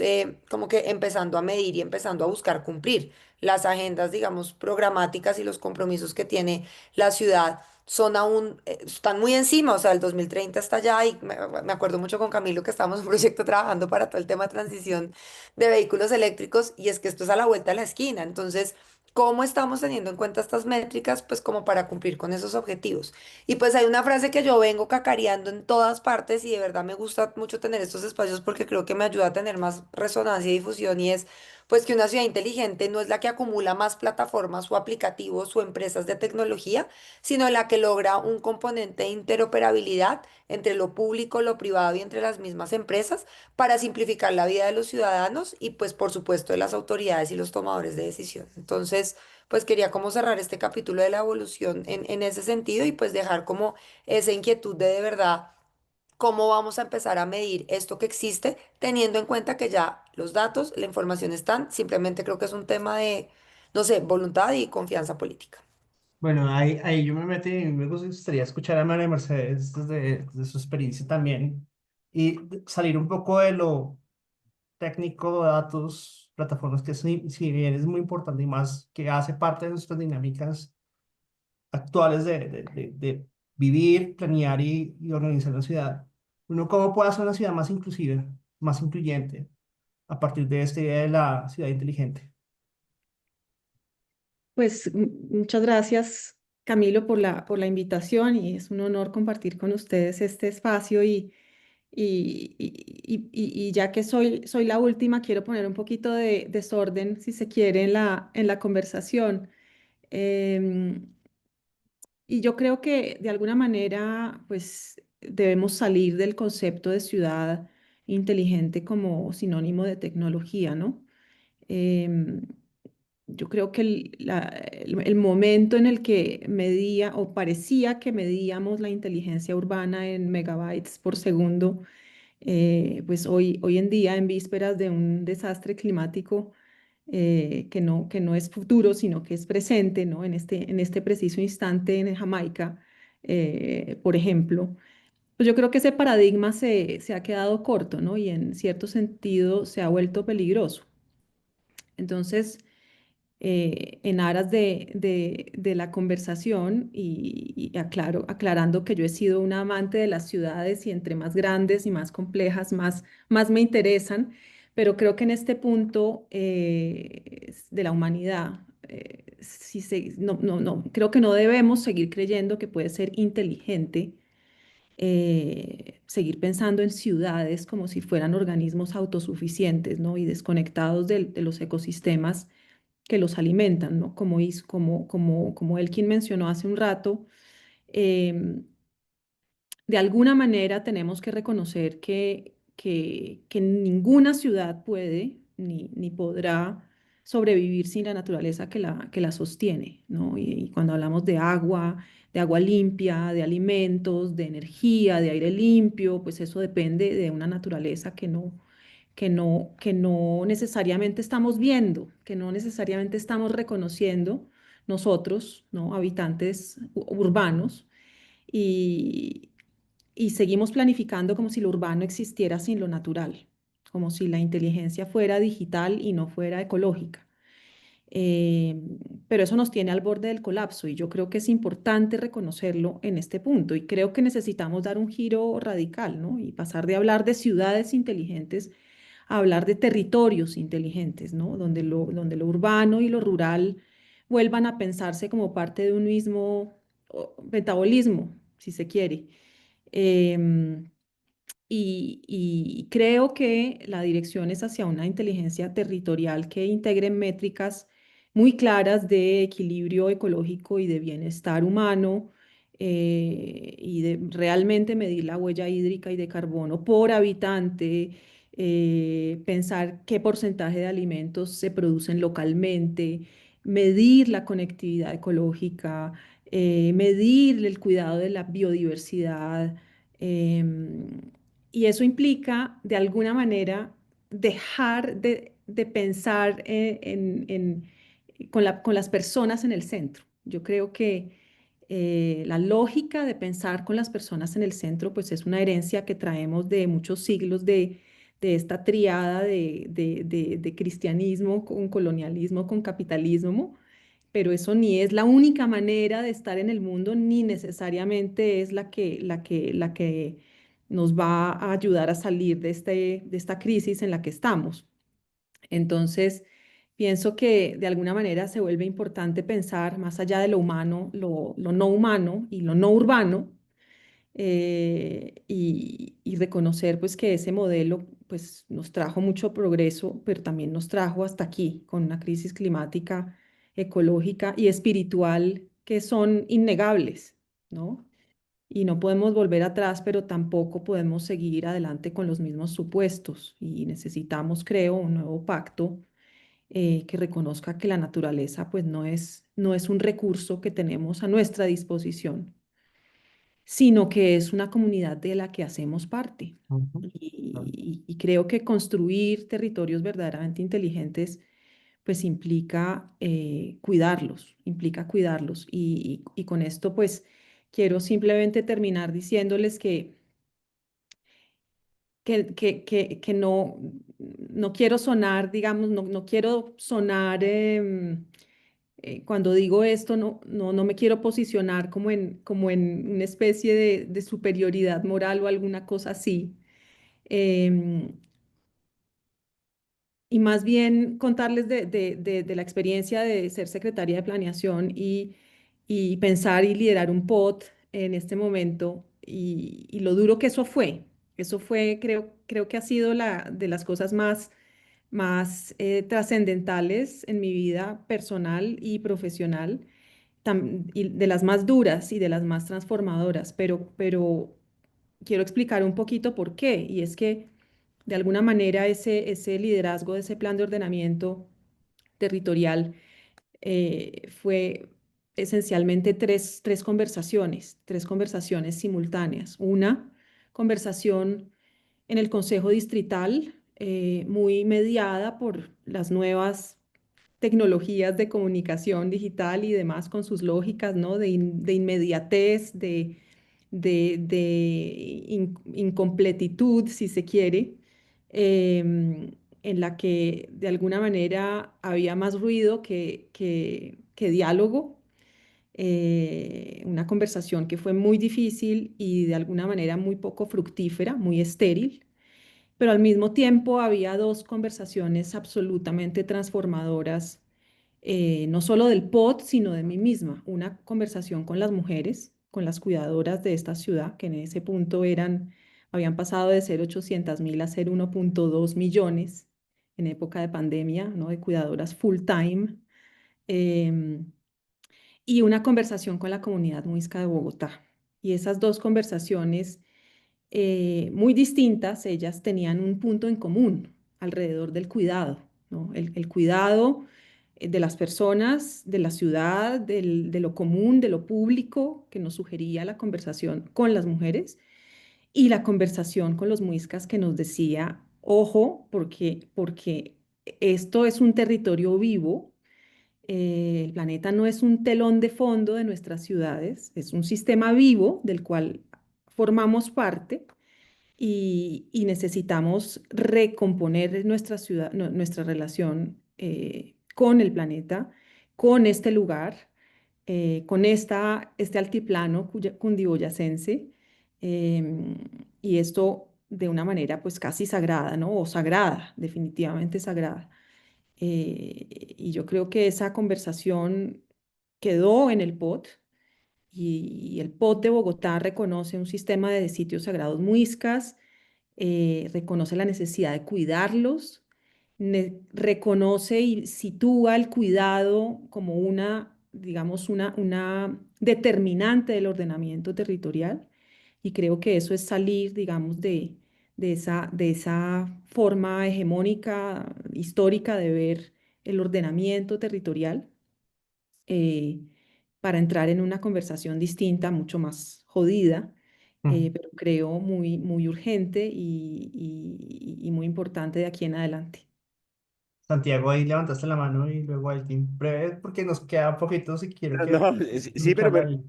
como que empezando a medir y empezando a buscar cumplir. Las agendas, digamos, programáticas y los compromisos que tiene la ciudad son aún, están muy encima, o sea, el 2030 está allá y me acuerdo mucho con Camilo que estábamos en un proyecto trabajando para todo el tema de transición de vehículos eléctricos y es que esto es a la vuelta de la esquina. Entonces, ¿cómo estamos teniendo en cuenta estas métricas? Pues como para cumplir con esos objetivos. Y pues hay una frase que yo vengo cacareando en todas partes y de verdad me gusta mucho tener estos espacios porque creo que me ayuda a tener más resonancia y difusión y es, pues que una ciudad inteligente no es la que acumula más plataformas o aplicativos o empresas de tecnología, sino la que logra un componente de interoperabilidad entre lo público, lo privado y entre las mismas empresas para simplificar la vida de los ciudadanos y pues por supuesto de las autoridades y los tomadores de decisiones. Entonces, pues quería como cerrar este capítulo de la evolución en ese sentido y pues dejar como esa inquietud de verdad cómo vamos a empezar a medir esto que existe, teniendo en cuenta que ya los datos, la información están, simplemente creo que es un tema de, no sé, voluntad y confianza política. Bueno, ahí yo me metí y me gustaría escuchar a María Mercedes desde su experiencia también y salir un poco de lo técnico, datos, plataformas, que si bien es muy importante y más que hace parte de nuestras dinámicas actuales de vivir, planear y organizar la ciudad. Uno, ¿cómo puede hacer una ciudad más inclusiva, más incluyente a partir de esta idea de la ciudad inteligente? Pues muchas gracias, Camilo, por la invitación y es un honor compartir con ustedes este espacio y ya que soy la última, quiero poner un poquito de desorden, si se quiere, en la conversación. Em, y yo creo que de alguna manera, pues debemos salir del concepto de ciudad inteligente como sinónimo de tecnología, ¿no? Em, yo creo que el momento en el que medía o parecía que medíamos la inteligencia urbana en megabytes por segundo, pues hoy en día, en vísperas de un desastre climático que no es futuro, sino que es presente, ¿no? En este preciso instante en Jamaica, por ejemplo, pues yo creo que ese paradigma se ha quedado corto, ¿no? Y en cierto sentido se ha vuelto peligroso. Entonces, en aras de la conversación y aclarando que yo he sido una amante de las ciudades y entre más grandes y más complejas, más me interesan, pero creo que en este punto de la humanidad, creo que no debemos seguir creyendo que puede ser inteligente. Seguir pensando en ciudades como si fueran organismos autosuficientes, ¿no? Y desconectados de los ecosistemas que los alimentan, ¿no? Como Elkin mencionó hace un rato, em, de alguna manera tenemos que reconocer que ninguna ciudad puede ni podrá sobrevivir sin la naturaleza que la sostiene, ¿no? Y cuando hablamos de agua limpia, de alimentos, de energía, de aire limpio, pues eso depende de una naturaleza que no necesariamente estamos viendo, que no necesariamente estamos reconociendo nosotros, ¿no? Habitantes urbanos, y, y seguimos planificando como si lo urbano existiera sin lo natural, como si la inteligencia fuera digital y no fuera ecológica. Eh, pero eso nos tiene al borde del colapso y yo creo que es importante reconocerlo en este punto y creo que necesitamos dar un giro radical, ¿no? Y pasar de hablar de ciudades inteligentes a hablar de territorios inteligentes, ¿no? Donde lo urbano y lo rural vuelvan a pensarse como parte de un mismo metabolismo, si se quiere. Em, y creo que la dirección es hacia una inteligencia territorial que integre métricas muy claras de equilibrio ecológico y de bienestar humano y de realmente medir la huella hídrica y de carbono por habitante, pensar qué porcentaje de alimentos se producen localmente, medir la conectividad ecológica, medir el cuidado de la biodiversidad. em, y eso implica, de alguna manera, dejar de pensar con las personas en el centro. Yo creo que la lógica de pensar con las personas en el centro, pues es una herencia que traemos de muchos siglos de esta triada de cristianismo con colonialismo, con capitalismo, pero eso ni es la única manera de estar en el mundo, ni necesariamente es la que nos va a ayudar a salir de esta crisis en la que estamos. Entonces, pienso que de alguna manera se vuelve importante pensar más allá de lo humano, lo no humano y lo no urbano, y reconocer pues que ese modelo pues nos trajo mucho progreso, pero también nos trajo hasta aquí, con una crisis climática, ecológica y espiritual que son innegables, ¿no? Y no podemos volver atrás, pero tampoco podemos seguir adelante con los mismos supuestos. Y necesitamos, creo, un nuevo pacto que reconozca que la naturaleza, pues, no es un recurso que tenemos a nuestra disposición, sino que es una comunidad de la que hacemos parte. Ujú. Y creo que construir territorios verdaderamente inteligentes, pues implica cuidarlos. Y con esto, pues, quiero simplemente terminar diciéndoles que no quiero sonar, digamos, no quiero sonar, cuando digo esto, no me quiero posicionar como en una especie de superioridad moral o alguna cosa así. em, y más bien contarles de la experiencia de ser secretaria de planeación y pensar y liderar un POT en este momento y lo duro que eso fue. Eso fue, creo que ha sido de las cosas más trascendentales en mi vida personal y profesional, y de las más duras y de las más transformadoras, pero quiero explicar un poquito por qué. Y es que de alguna manera ese liderazgo de ese plan de ordenamiento territorial fue esencialmente tres conversaciones simultáneas. Una conversación en el Consejo Distrital, muy mediada por las nuevas tecnologías de comunicación digital y demás con sus lógicas, ¿no? De inmediatez, incompletitud, si se quiere, en la que de alguna manera había más ruido que diálogo, una conversación que fue muy difícil y de alguna manera muy poco fructífera, muy estéril, pero al mismo tiempo había dos conversaciones absolutamente transformadoras, no solo del POT, sino de mí misma. Una conversación con las mujeres, con las cuidadoras de esta ciudad, que en ese punto habían pasado de ser 800.000 a ser 1.2 millones en época de pandemia, ¿no? De cuidadoras full time. em, y una conversación con la comunidad muisca de Bogotá. Y esas dos conversaciones, muy distintas, ellas tenían un punto en común alrededor del cuidado, ¿no? El cuidado de las personas, de la ciudad, de lo común, de lo público, que nos sugería la conversación con las mujeres, y la conversación con los muiscas que nos decía, ojo, porque esto es un territorio vivo. El planeta no es un telón de fondo de nuestras ciudades, es un sistema vivo del cual formamos parte y necesitamos recomponer nuestra ciudad, nuestra relación con el planeta, con este lugar, con este altiplano cundiboyacense, em, y esto de una manera pues casi sagrada, ¿no? O sagrada, definitivamente sagrada. Y yo creo que esa conversación quedó en el POT y el POT de Bogotá reconoce un sistema de sitios sagrados muiscas, reconoce la necesidad de cuidarlos, reconoce y sitúa el cuidado como digamos, una determinante del ordenamiento territorial. Y creo que eso es salir, digamos, de esa forma hegemónica, histórica de ver el ordenamiento territorial, eh, para entrar en una conversación distinta, mucho más jodida, Mm. pero creo muy urgente y muy importante de aquí en adelante. Santiago, ahí levantaste la mano y luego alguien breve, porque nos queda poquito si quiero No, que sí, sí, pero lucharla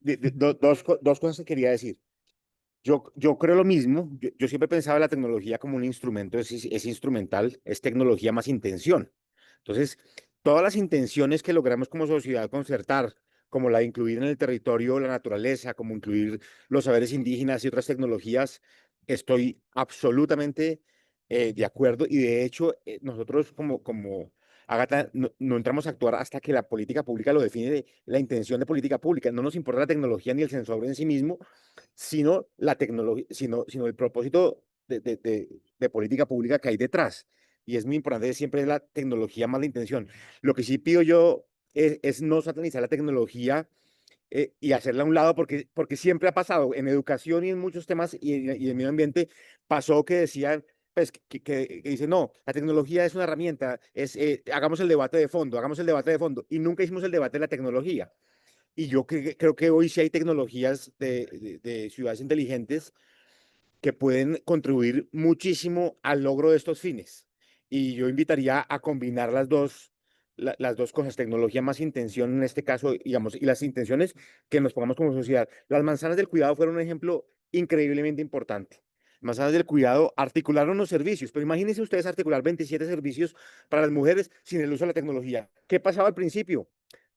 ahí. dos cosas que quería decir. Yo creo lo mismo. Yo siempre pensaba la tecnología como un instrumento, es instrumental, es tecnología más intención. Entonces, todas las intenciones que logramos como sociedad concertar, como la de incluir en el territorio la naturaleza, como incluir los saberes indígenas y otras tecnologías, estoy absolutamente de acuerdo. Y de hecho, nosotros como Ágata no entramos a actuar hasta que la política pública lo define de la intención de política pública. No nos importa la tecnología ni el sensor en sí mismo, sino la tecnología, sino el propósito de política pública que hay detrás. Y es muy importante siempre la tecnología más la intención. Lo que sí pido yo es no satanizar la tecnología y hacerla a un lado, porque siempre ha pasado en educación y en muchos temas y en medio ambiente, pasó que decían, pues, que dicen, no, la tecnología es una herramienta, hagamos el debate de fondo, hagamos el debate de fondo, y nunca hicimos el debate de la tecnología. Y yo creo que hoy sí hay tecnologías de ciudades inteligentes que pueden contribuir muchísimo al logro de estos fines. Y yo invitaría a combinar las dos cosas, tecnología más intención en este caso, digamos, y las intenciones que nos pongamos como sociedad. Las manzanas del cuidado fueron un ejemplo increíblemente importante. Manzanas del cuidado articularon los servicios, pero imagínense ustedes articular 27 servicios para las mujeres sin el uso de la tecnología. ¿Qué pasaba al principio?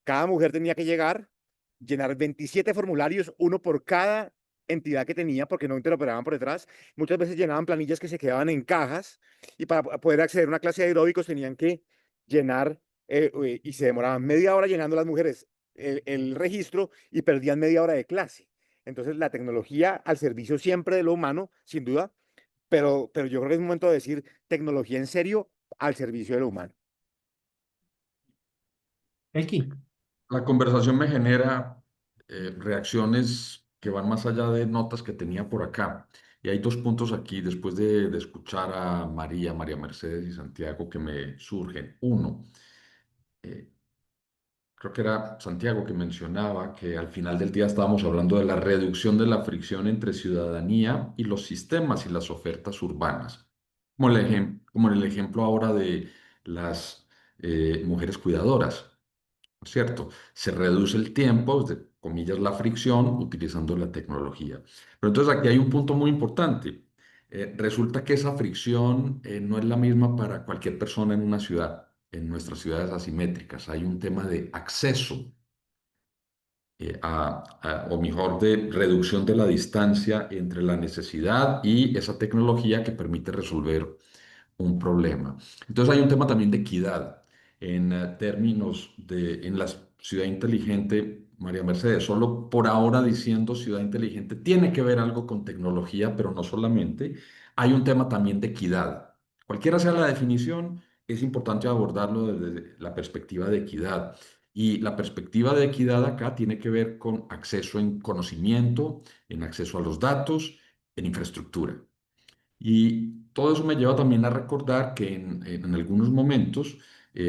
Cada mujer tenía que llegar, llenar 27 formularios, uno por cada entidad que tenía, porque no interoperaban por detrás. Muchas veces llenaban planillas que se quedaban en cajas y para poder acceder a una clase de aeróbicos tenían que llenar y se demoraban media hora llenando las mujeres el registro y perdían media hora de clase. Entonces, la tecnología al servicio siempre de lo humano, sin duda, pero yo creo que es momento de decir tecnología en serio al servicio de lo humano. Elkin, La conversación me genera reacciones que van más allá de notas que tenía por acá. Y hay dos puntos aquí, después de escuchar a María Mercedes y Santiago, que me surgen. Uno, eh, creo que era Santiago que mencionaba que al final del día estábamos hablando de la reducción de la fricción entre ciudadanía y los sistemas y las ofertas urbanas. Como en el ejemplo ahora de las mujeres cuidadoras. ¿Cierto? Se reduce el tiempo, de comillas, la fricción, utilizando la tecnología. Pero entonces aquí hay un punto muy importante. Resulta que esa fricción no es la misma para cualquier persona en una ciudad, en nuestras ciudades asimétricas. Hay un tema de acceso o mejor, de reducción de la distancia entre la necesidad y esa tecnología que permite resolver un problema. Entonces hay un tema también de equidad en términos en la ciudad inteligente. María Mercedes, solo por ahora diciendo ciudad inteligente, tiene que ver algo con tecnología, pero no solamente. Hay un tema también de equidad. Cualquiera sea la definición, es importante abordarlo desde la perspectiva de equidad. Y la perspectiva de equidad acá tiene que ver con acceso en conocimiento, en acceso a los datos, en infraestructura. Y todo eso me lleva también a recordar que en algunos momentos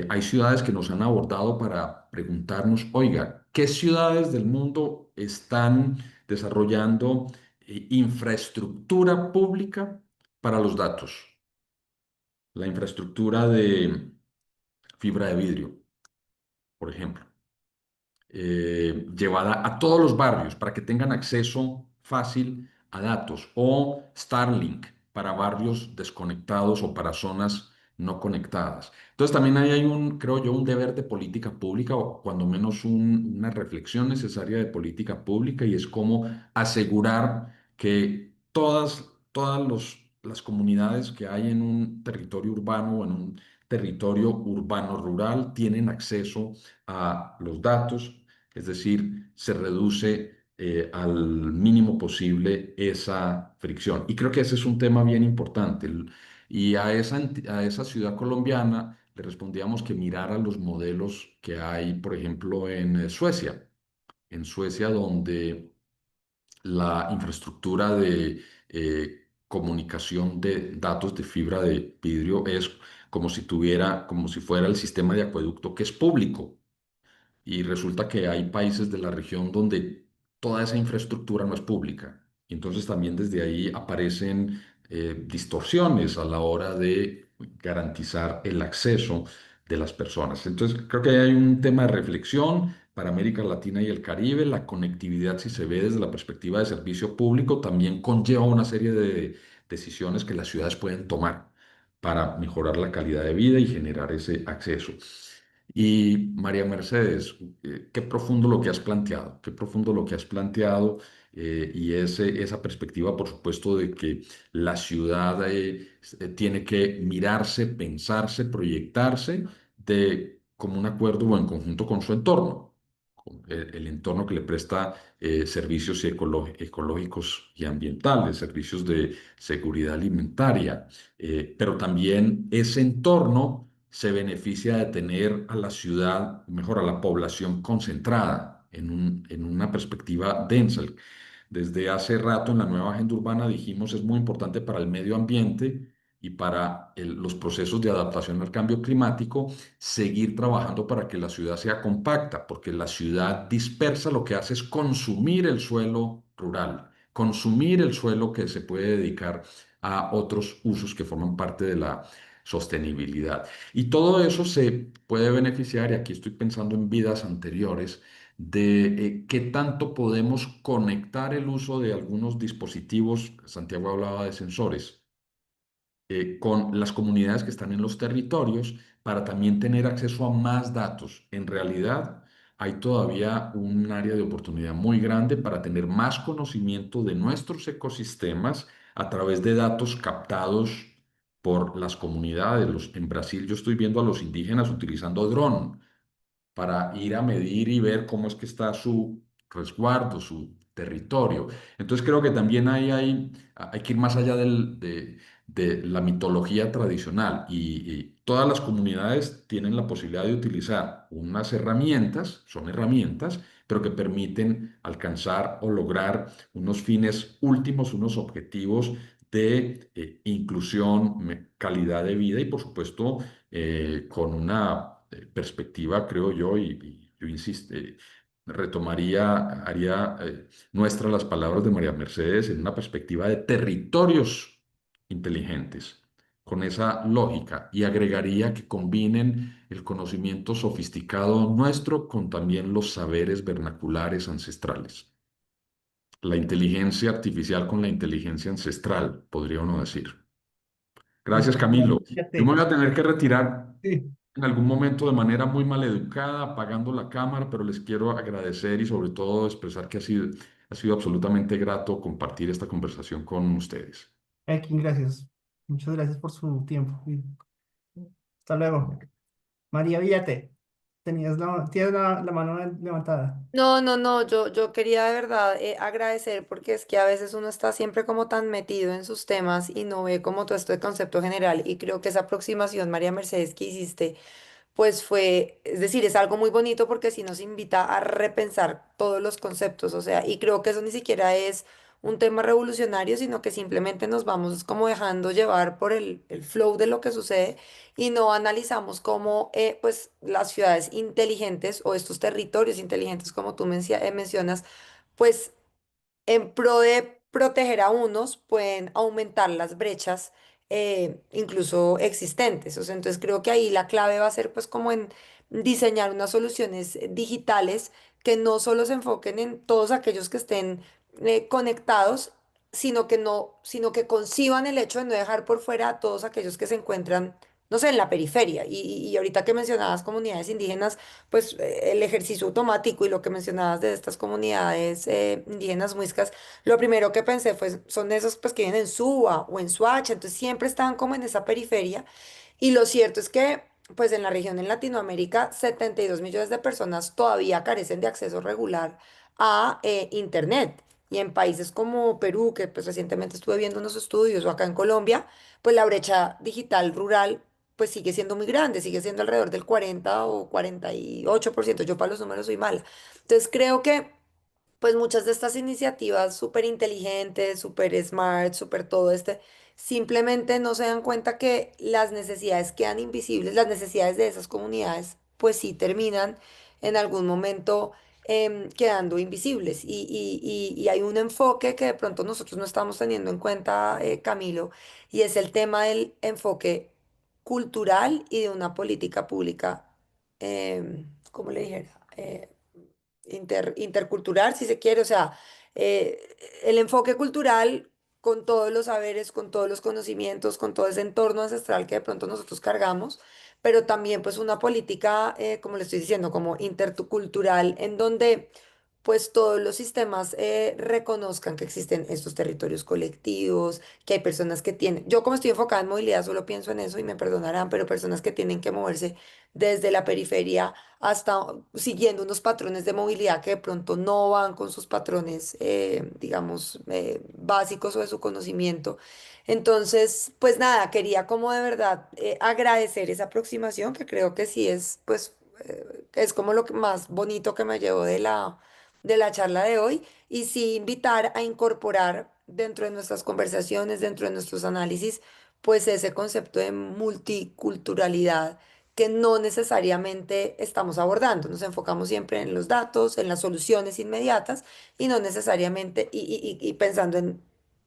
hay ciudades que nos han abordado para preguntarnos, oiga, ¿qué ciudades del mundo están desarrollando infraestructura pública para los datos? La infraestructura de fibra de vidrio, por ejemplo, llevada a todos los barrios para que tengan acceso fácil a datos, o Starlink para barrios desconectados o para zonas no conectadas. Entonces también ahí hay creo yo, un deber de política pública, o cuando menos una reflexión necesaria de política pública, y es cómo asegurar que las comunidades que hay en un territorio urbano o en un territorio urbano rural tienen acceso a los datos, es decir, se reduce al mínimo posible esa fricción. Y creo que ese es un tema bien importante. Y a esa ciudad colombiana le respondíamos que mirara los modelos que hay, por ejemplo, en Suecia. En Suecia, donde la infraestructura de comunicación de datos de fibra de vidrio es como si fuera el sistema de acueducto que es público. Y resulta que hay países de la región donde toda esa infraestructura no es pública. Y entonces también desde ahí aparecen distorsiones a la hora de garantizar el acceso de las personas. Entonces creo que hay un tema de reflexión para América Latina y el Caribe. La conectividad, si se ve desde la perspectiva de servicio público, también conlleva una serie de decisiones que las ciudades pueden tomar para mejorar la calidad de vida y generar ese acceso. Y María Mercedes, qué profundo lo que has planteado, qué profundo lo que has planteado, y esa perspectiva, por supuesto, de que la ciudad tiene que mirarse, pensarse, proyectarse como un acuerdo o en conjunto con su entorno, el entorno que le presta servicios ecológicos y ambientales, servicios de seguridad alimentaria, pero también ese entorno se beneficia de tener a la ciudad, mejor a la población concentrada en una perspectiva densa. Desde hace rato en la nueva agenda urbana dijimos es muy importante para el medio ambiente y para los procesos de adaptación al cambio climático seguir trabajando para que la ciudad sea compacta, porque la ciudad dispersa lo que hace es consumir el suelo rural, consumir el suelo que se puede dedicar a otros usos que forman parte de la sostenibilidad. Y todo eso se puede beneficiar, y aquí estoy pensando en vidas anteriores, de qué tanto podemos conectar el uso de algunos dispositivos, Santiago hablaba de sensores, con las comunidades que están en los territorios para también tener acceso a más datos. En realidad, hay todavía un área de oportunidad muy grande para tener más conocimiento de nuestros ecosistemas a través de datos captados por las comunidades. En Brasil yo estoy viendo a los indígenas utilizando dron para ir a medir y ver cómo es que está su resguardo, su territorio. Entonces creo que también hay que ir más allá de la mitología tradicional y todas las comunidades tienen la posibilidad de utilizar unas herramientas, son herramientas, pero que permiten alcanzar o lograr unos fines últimos, unos objetivos de inclusión, calidad de vida y por supuesto con una perspectiva, creo yo, y yo insisto, haría nuestras las palabras de María Mercedes en una perspectiva de territorios inteligentes, con esa lógica, y agregaría que combinen el conocimiento sofisticado nuestro con también los saberes vernaculares ancestrales. La inteligencia artificial con la inteligencia ancestral, podría uno decir. Gracias, Camilo. Yo me Fíjate, voy a tener que retirar sí, en algún momento de manera muy maleducada, apagando la cámara, pero les quiero agradecer y sobre todo expresar que ha sido absolutamente grato compartir esta conversación con ustedes. Elkin, gracias. Muchas gracias por su tiempo. Y hasta luego. María Villate, tienes la mano levantada. No, no, no, yo quería de verdad agradecer porque es que a veces uno está siempre como tan metido en sus temas y no ve como todo esto de concepto general y creo que esa aproximación, María Mercedes, que hiciste pues fue, es decir, es algo muy bonito porque sí nos invita a repensar todos los conceptos, o sea, y creo que eso ni siquiera es un tema revolucionario, sino que simplemente nos vamos como dejando llevar por el flow de lo que sucede y no analizamos cómo, pues, las ciudades inteligentes o estos territorios inteligentes, como tú mencionas, pues en pro de proteger a unos, pueden aumentar las brechas incluso existentes. O sea, entonces creo que ahí la clave va a ser pues como en diseñar unas soluciones digitales que no solo se enfoquen en todos aquellos que estén conectados, sino que no, sino que conciban el hecho de no dejar por fuera a todos aquellos que se encuentran, no sé, en la periferia. Y ahorita que mencionabas comunidades indígenas, pues el ejercicio automático y lo que mencionabas de estas comunidades indígenas muiscas, lo primero que pensé fue, son esos pues que viven en Suba o en Suacha, entonces siempre estaban como en esa periferia y lo cierto es que pues en la región en Latinoamérica 72 millones de personas todavía carecen de acceso regular a Internet. Y en países como Perú, que pues recientemente estuve viendo unos estudios, o acá en Colombia, pues la brecha digital rural pues sigue siendo muy grande, sigue siendo alrededor del 40 o 48%. Yo para los números soy mala. Entonces creo que pues muchas de estas iniciativas súper inteligentes, súper smart, súper todo este, simplemente no se dan cuenta que las necesidades quedan invisibles, las necesidades de esas comunidades, pues sí terminan en algún momento quedando invisibles. Y hay un enfoque que de pronto nosotros no estamos teniendo en cuenta, Camilo, y es el tema del enfoque cultural y de una política pública, ¿cómo le dijera? Intercultural, si se quiere, o sea, el enfoque cultural con todos los saberes, con todos los conocimientos, con todo ese entorno ancestral que de pronto nosotros cargamos, pero también pues una política, como le estoy diciendo, como intercultural, en donde pues todos los sistemas reconozcan que existen estos territorios colectivos, que hay personas que tienen, yo como estoy enfocada en movilidad solo pienso en eso y me perdonarán, pero personas que tienen que moverse desde la periferia hasta siguiendo unos patrones de movilidad que de pronto no van con sus patrones, digamos, básicos o de su conocimiento. Entonces, pues nada, quería como de verdad agradecer esa aproximación que creo que sí es, pues, es como lo más bonito que me llevo de la charla de hoy y sí invitar a incorporar dentro de nuestras conversaciones, dentro de nuestros análisis, pues ese concepto de multiculturalidad que no necesariamente estamos abordando. Nos enfocamos siempre en los datos, en las soluciones inmediatas y no necesariamente y pensando en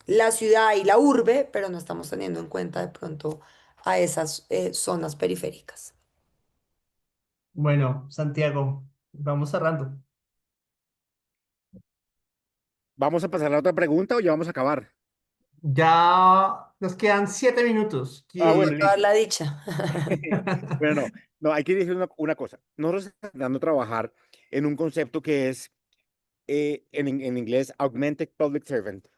la ciudad y la urbe, pero no estamos teniendo en cuenta de pronto a esas zonas periféricas. Bueno, Santiago, vamos cerrando. ¿Vamos a pasar a la otra pregunta o ya vamos a acabar? Ya nos quedan 7 minutos. Ah, Con bueno, toda listo. la dicha. Bueno, no, hay que decir una cosa. Nosotros estamos dando a trabajar en un concepto que es, en inglés, Augmented Public Servant,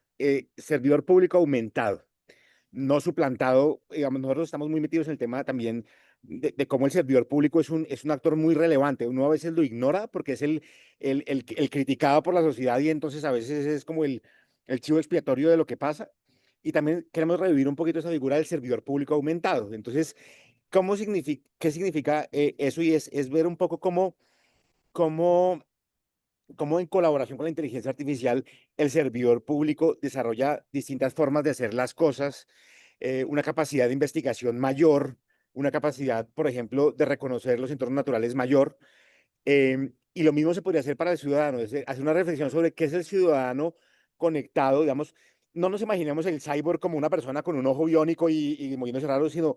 servidor público aumentado, no suplantado. Digamos, nosotros estamos muy metidos en el tema también de cómo el servidor público es un actor muy relevante. Uno a veces lo ignora porque es el criticado por la sociedad y entonces a veces es como el chivo expiatorio de lo que pasa. Y también queremos revivir un poquito esa figura del servidor público aumentado. Entonces, qué significa eso? Y es ver un poco cómo, cómo en colaboración con la inteligencia artificial el servidor público desarrolla distintas formas de hacer las cosas, una capacidad de investigación mayor, una capacidad, por ejemplo, de reconocer los entornos naturales mayor. Y lo mismo se podría hacer para el ciudadano, es decir, hacer una reflexión sobre qué es el ciudadano conectado, digamos. No nos imaginemos el cyborg como una persona con un ojo biónico y moviéndose raro, sino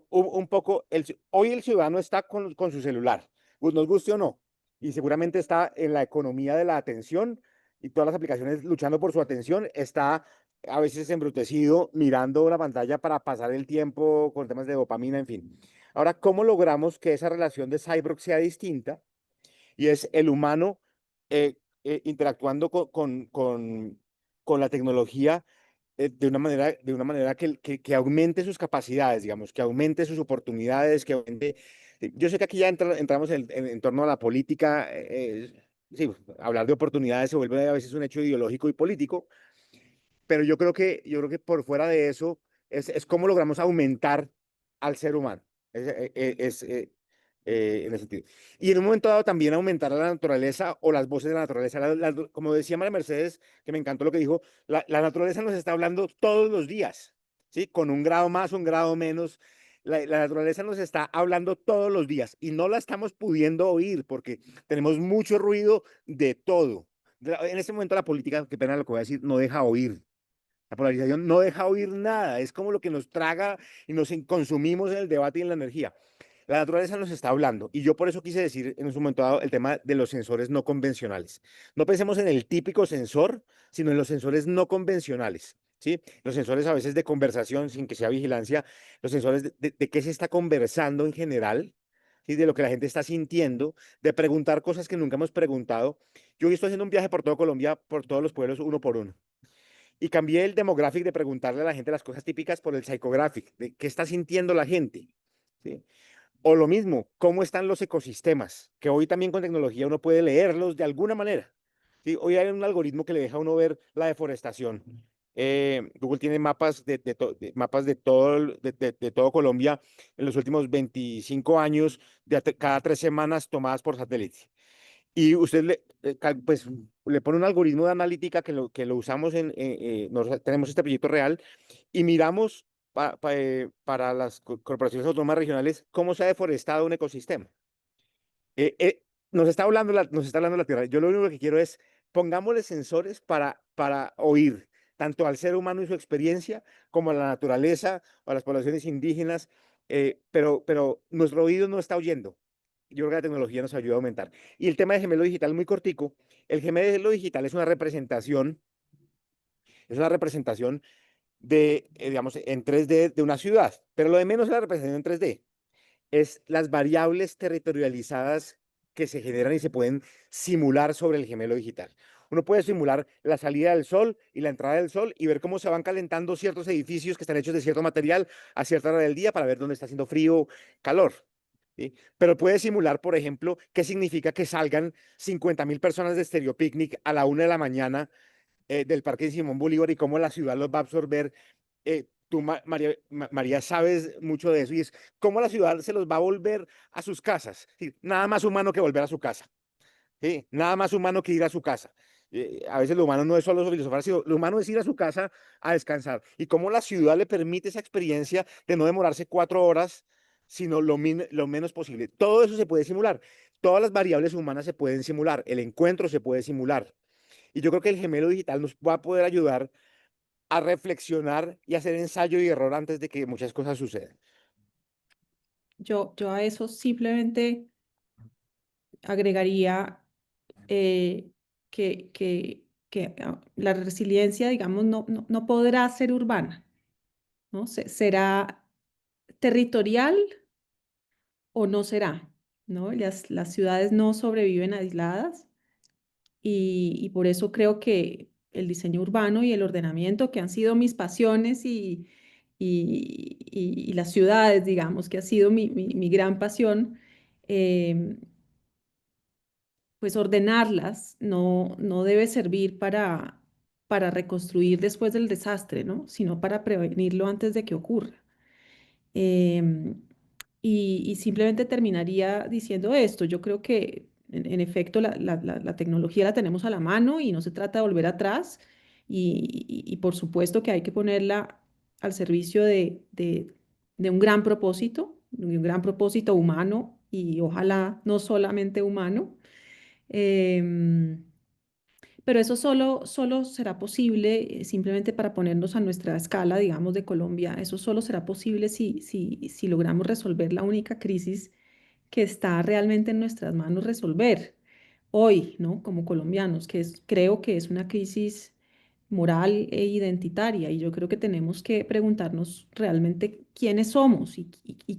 un poco, hoy el ciudadano está con su celular, nos guste o no, y seguramente está en la economía de la atención y todas las aplicaciones luchando por su atención, está a veces embrutecido mirando una pantalla para pasar el tiempo con temas de dopamina, en fin. Ahora, ¿cómo logramos que esa relación de cyborg sea distinta? Y es el humano interactuando con la tecnología de una manera que aumente sus capacidades, digamos, que aumente sus oportunidades, que aumente. Yo sé que aquí ya entramos en torno a la política. Sí, hablar de oportunidades se vuelve a veces un hecho ideológico y político, pero yo creo que por fuera de eso es cómo logramos aumentar al ser humano. En ese sentido. Y en un momento dado también aumentar a la naturaleza o las voces de la naturaleza. Como decía María Mercedes, que me encantó lo que dijo, la naturaleza nos está hablando todos los días, ¿sí? Con un grado más, un grado menos. La naturaleza nos está hablando todos los días y no la estamos pudiendo oír porque tenemos mucho ruido de todo. En este momento la política, qué pena lo que voy a decir, no deja oír. La polarización no deja oír nada, es como lo que nos traga y nos consumimos en el debate y en la energía. La naturaleza nos está hablando y yo por eso quise decir en un momento dado el tema de los sensores no convencionales. No pensemos en el típico sensor, sino en los sensores no convencionales, ¿sí? Los sensores a veces de conversación sin que sea vigilancia, los sensores de qué se está conversando en general, ¿sí? De lo que la gente está sintiendo, de preguntar cosas que nunca hemos preguntado. Yo hoy estoy haciendo un viaje por todo Colombia, por todos los pueblos, uno por uno. Y cambié el demographic de preguntarle a la gente las cosas típicas por el psychographic, de qué está sintiendo la gente, ¿sí? O lo mismo, cómo están los ecosistemas, que hoy también con tecnología uno puede leerlos de alguna manera, ¿sí? Hoy hay un algoritmo que le deja a uno ver la deforestación. Google tiene mapas mapas de todo Colombia en los últimos 25 años, cada 3 semanas tomadas por satélite. Y usted pues, le pone un algoritmo de analítica que lo usamos tenemos este proyecto real y miramos para las corporaciones autónomas regionales cómo se ha deforestado un ecosistema. Nos está hablando la Tierra. Yo lo único que quiero es pongámosle sensores para oír tanto al ser humano y su experiencia como a la naturaleza o a las poblaciones indígenas, pero nuestro oído no está oyendo. Yo creo que la tecnología nos ayuda a aumentar. Y el tema de gemelo digital, muy cortico. El gemelo digital es una representación digamos, en 3D de una ciudad, pero lo de menos es la representación en 3D. Es las variables territorializadas que se generan y se pueden simular sobre el gemelo digital. Uno puede simular la salida del sol y la entrada del sol y ver cómo se van calentando ciertos edificios que están hechos de cierto material a cierta hora del día para ver dónde está haciendo frío, calor. ¿Sí? Pero puede simular, por ejemplo, qué significa que salgan 50.000 personas de Stereo Picnic a la 1 de la mañana del Parque Simón Bolívar y cómo la ciudad los va a absorber. Tú, María, sabes mucho de eso y es cómo la ciudad se los va a volver a sus casas. ¿Sí? Nada más humano que volver a su casa. ¿Sí? Nada más humano que ir a su casa. A veces lo humano no es solo filosofar, sino lo humano es ir a su casa a descansar. Y cómo la ciudad le permite esa experiencia de no demorarse 4 horas, sino lo menos posible. Todo eso se puede simular. Todas las variables humanas se pueden simular. El encuentro se puede simular. Y yo creo que el gemelo digital nos va a poder ayudar a reflexionar y hacer ensayo y error antes de que muchas cosas sucedan. Yo a eso simplemente agregaría que la resiliencia, digamos, no podrá ser urbana, ¿no? Será territorial o no será, ¿no? Las ciudades no sobreviven aisladas y por eso creo que el diseño urbano y el ordenamiento, que han sido mis pasiones y las ciudades, digamos, que ha sido mi gran pasión, em, pues ordenarlas no debe servir para reconstruir después del desastre, ¿no? Sino para prevenirlo antes de que ocurra. Em, y simplemente terminaría diciendo esto. Yo creo que, en efecto, la tecnología la tenemos a la mano y no se trata de volver atrás. Y por supuesto que hay que ponerla al servicio de un gran propósito humano y ojalá no solamente humano. Em, pero eso solo será posible simplemente para ponernos a nuestra escala, digamos, de Colombia. Eso solo será posible si logramos resolver la única crisis que está realmente en nuestras manos resolver hoy, ¿no? Como colombianos, creo que es una crisis moral e identitaria. Y yo creo que tenemos que preguntarnos realmente quiénes somos y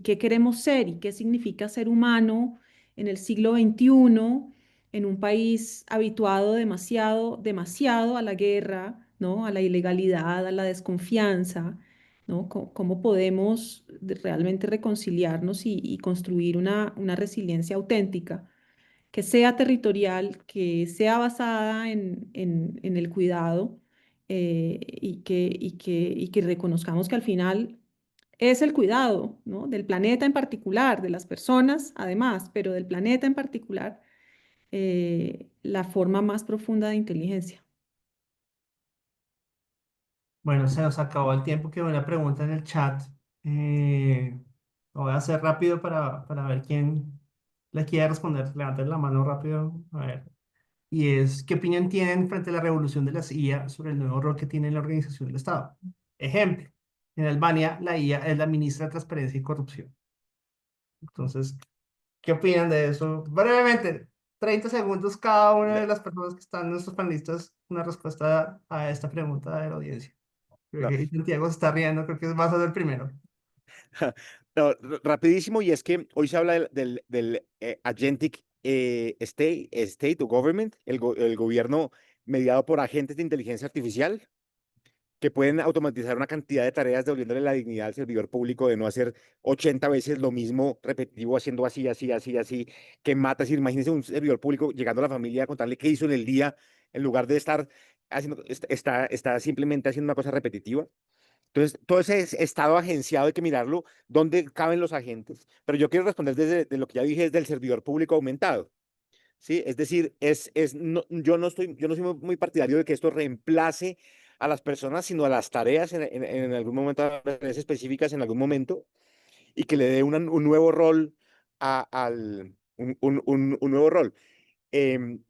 qué queremos ser y qué significa ser humano en el siglo XXI en un país habituado demasiado a la guerra, ¿no? A la ilegalidad, a la desconfianza, ¿no? ¿Cómo podemos realmente reconciliarnos y construir una resiliencia auténtica que sea territorial, que sea basada en el cuidado y que reconozcamos que al final es el cuidado, ¿no? Del planeta en particular, de las personas además, pero del planeta en particular, la forma más profunda de inteligencia. Bueno, se nos acabó el tiempo. Quedó una pregunta en el chat. Lo voy a hacer rápido para ver quién le quiere responder. Levanten la mano rápido. A ver. Y es, ¿qué opinión tienen frente a la revolución de las IA sobre el nuevo rol que tiene la organización del Estado? Ejemplo, en Albania la IA es la ministra de Transparencia y Corrupción. Entonces, ¿qué opinan de eso? Brevemente, 30 segundos cada una La- de las personas que están, nuestros panelistas, una respuesta a esta pregunta de la audiencia. Creo no, que Santiago se está riendo, creo que vas a ser el primero. no, rapidísimo, y es que hoy se habla del agentic state o government, el gobierno mediado por agentes de inteligencia artificial que pueden automatizar una cantidad de tareas devolviéndole la dignidad al servidor público de no hacer 80 veces lo mismo repetitivo, haciendo así, así, así, así, que mata. Es decir, imagínense un servidor público llegando a la familia a contarle qué hizo en el día, en lugar de estar haciendo, está simplemente haciendo una cosa repetitiva. Entonces, todo ese estado agenciado hay que mirarlo, dónde caben los agentes. Pero yo quiero responder desde de lo que ya dije, desde el servidor público aumentado. ¿Sí? Es decir, yo no soy muy partidario de que esto reemplace a las personas, sino a las tareas en algún momento, a las tareas específicas en algún momento, y que le dé un nuevo rol un nuevo rol. Em,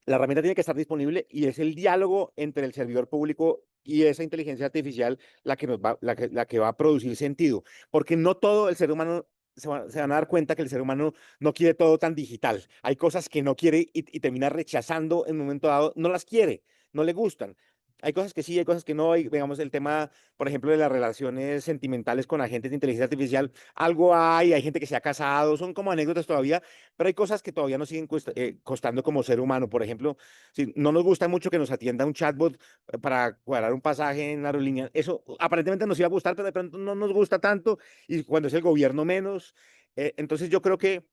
la herramienta tiene que estar disponible y es el diálogo entre el servidor público y esa inteligencia artificial la que va a producir sentido, porque no todo el ser humano se van a dar cuenta que el ser humano no quiere todo tan digital. Hay cosas que no quiere y termina rechazando en un momento dado, no las quiere, no le gustan. Hay cosas que sí, hay cosas que no. Hay, digamos, el tema, por ejemplo, de las relaciones sentimentales con agentes de inteligencia artificial, algo hay gente que se ha casado, son como anécdotas todavía, pero hay cosas que todavía nos siguen costando como ser humano. Por ejemplo, si no nos gusta mucho que nos atienda un chatbot para cuadrar un pasaje en la aerolínea, eso aparentemente nos iba a gustar, pero de pronto no nos gusta tanto, y cuando es el gobierno menos. Entonces yo creo que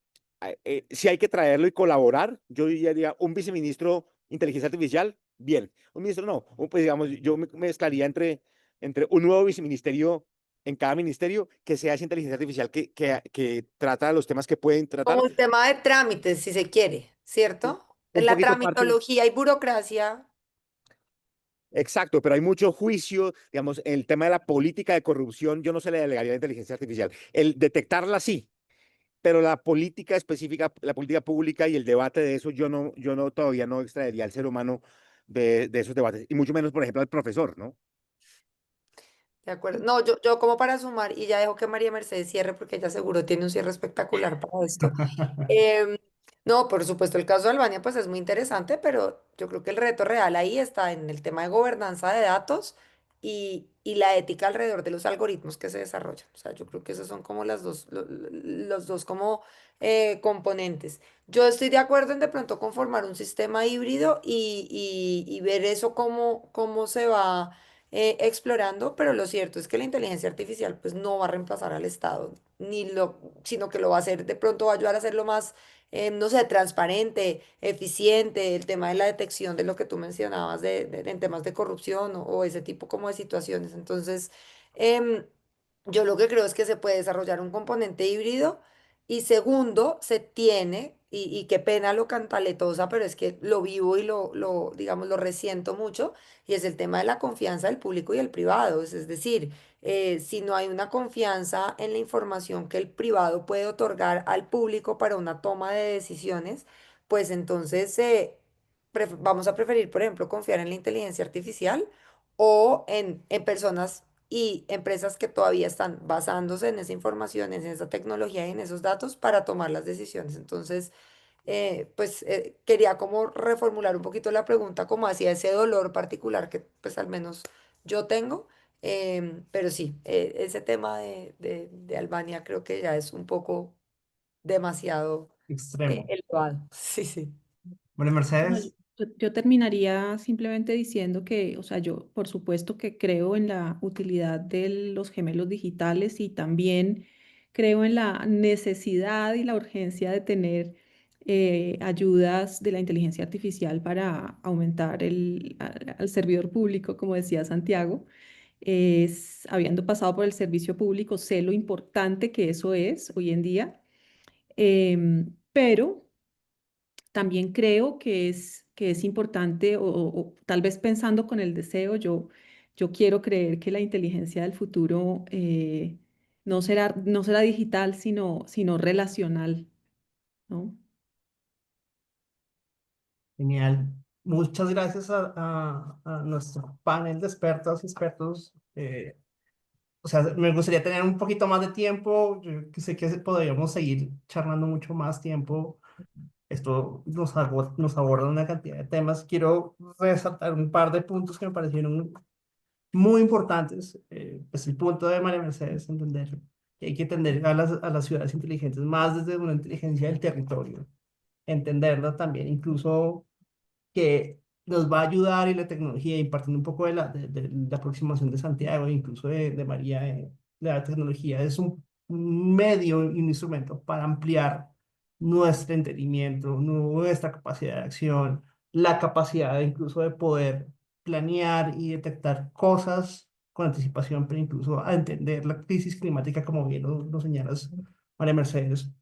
si hay que traerlo y colaborar, yo diría un viceministro inteligencia artificial, bien. Un ministro no, pues digamos, yo me mezclaría entre un nuevo viceministerio en cada ministerio que sea esa inteligencia artificial que trata los temas que pueden tratar. Como el tema de trámites, si se quiere, ¿cierto? En Un la poquito parte, tramitología y burocracia. exacto, pero hay mucho juicio, digamos, el tema de la política de corrupción, yo no se le delegaría a la inteligencia artificial. El detectarla sí, pero la política específica, la política pública y el debate de eso, yo no todavía no extraería al ser humano de esos debates, y mucho menos, por ejemplo, al profesor, ¿no? De acuerdo. No, yo como para sumar, y ya dejo que María Mercedes cierre porque ella seguro tiene un cierre espectacular para esto. Em, no, por supuesto, el caso de Albania pues es muy interesante, pero yo creo que el reto real ahí está en el tema de gobernanza de datos y la ética alrededor de los algoritmos que se desarrollan. O sea, yo creo que esos son como las dos, los dos como componentes. Yo estoy de acuerdo en de pronto conformar un sistema híbrido y ver eso cómo se va explorando, pero lo cierto es que la inteligencia artificial pues no va a reemplazar al Estado, sino que lo va a hacer, de pronto va a ayudar a hacerlo más, no sé, transparente, eficiente, el tema de la detección de lo que tú mencionabas en temas de corrupción o ese tipo como de situaciones. Entonces, em, yo lo que creo es que se puede desarrollar un componente híbrido y segundo, se tiene, y qué pena lo cantaletosa, pero es que lo vivo y digamos, lo resiento mucho, y es el tema de la confianza del público y el privado. Es decir, si no hay una confianza en la información que el privado puede otorgar al público para una toma de decisiones, pues entonces vamos a preferir, por ejemplo, confiar en la inteligencia artificial o en personas y empresas que todavía están basándose en esa información, en esa tecnología y en esos datos para tomar las decisiones. Entonces, quería como reformular un poquito la pregunta, como hacia ese dolor particular que pues al menos yo tengo. Pero sí, ese tema de Albania creo que ya es un poco demasiado Extremo. elevado. Sí, sí. Bueno, No, yo, Mercedes, yo terminaría simplemente diciendo que, o sea, yo por supuesto que creo en la utilidad de los gemelos digitales y también creo en la necesidad y la urgencia de tener ayudas de la inteligencia artificial para aumentar al servidor público, como decía Santiago. Habiendo pasado por el servicio público, sé lo importante que eso es hoy en día. Pero también creo que es importante, o tal vez pensando con el deseo, yo quiero creer que la inteligencia del futuro no será digital, sino relacional, ¿no? genial. Muchas gracias a nuestro panel de expertos y expertos. O sea, me gustaría tener un poquito más de tiempo. Yo que sé que podríamos seguir charlando mucho más tiempo. Esto nos aborda una cantidad de temas. Quiero resaltar un par de puntos que me parecieron muy importantes. Pues el punto de María Mercedes, entender que hay que entender a las ciudades inteligentes más desde una inteligencia del territorio. Entenderlo también, incluso que nos va a ayudar y la tecnología, impartiendo un poco de la aproximación de Santiago e incluso de María, la tecnología es un medio y un instrumento para ampliar nuestro entendimiento, nuestra capacidad de acción, la capacidad incluso de poder planear y detectar cosas con anticipación, pero incluso a entender la crisis climática, como bien lo señalas, María Mercedes.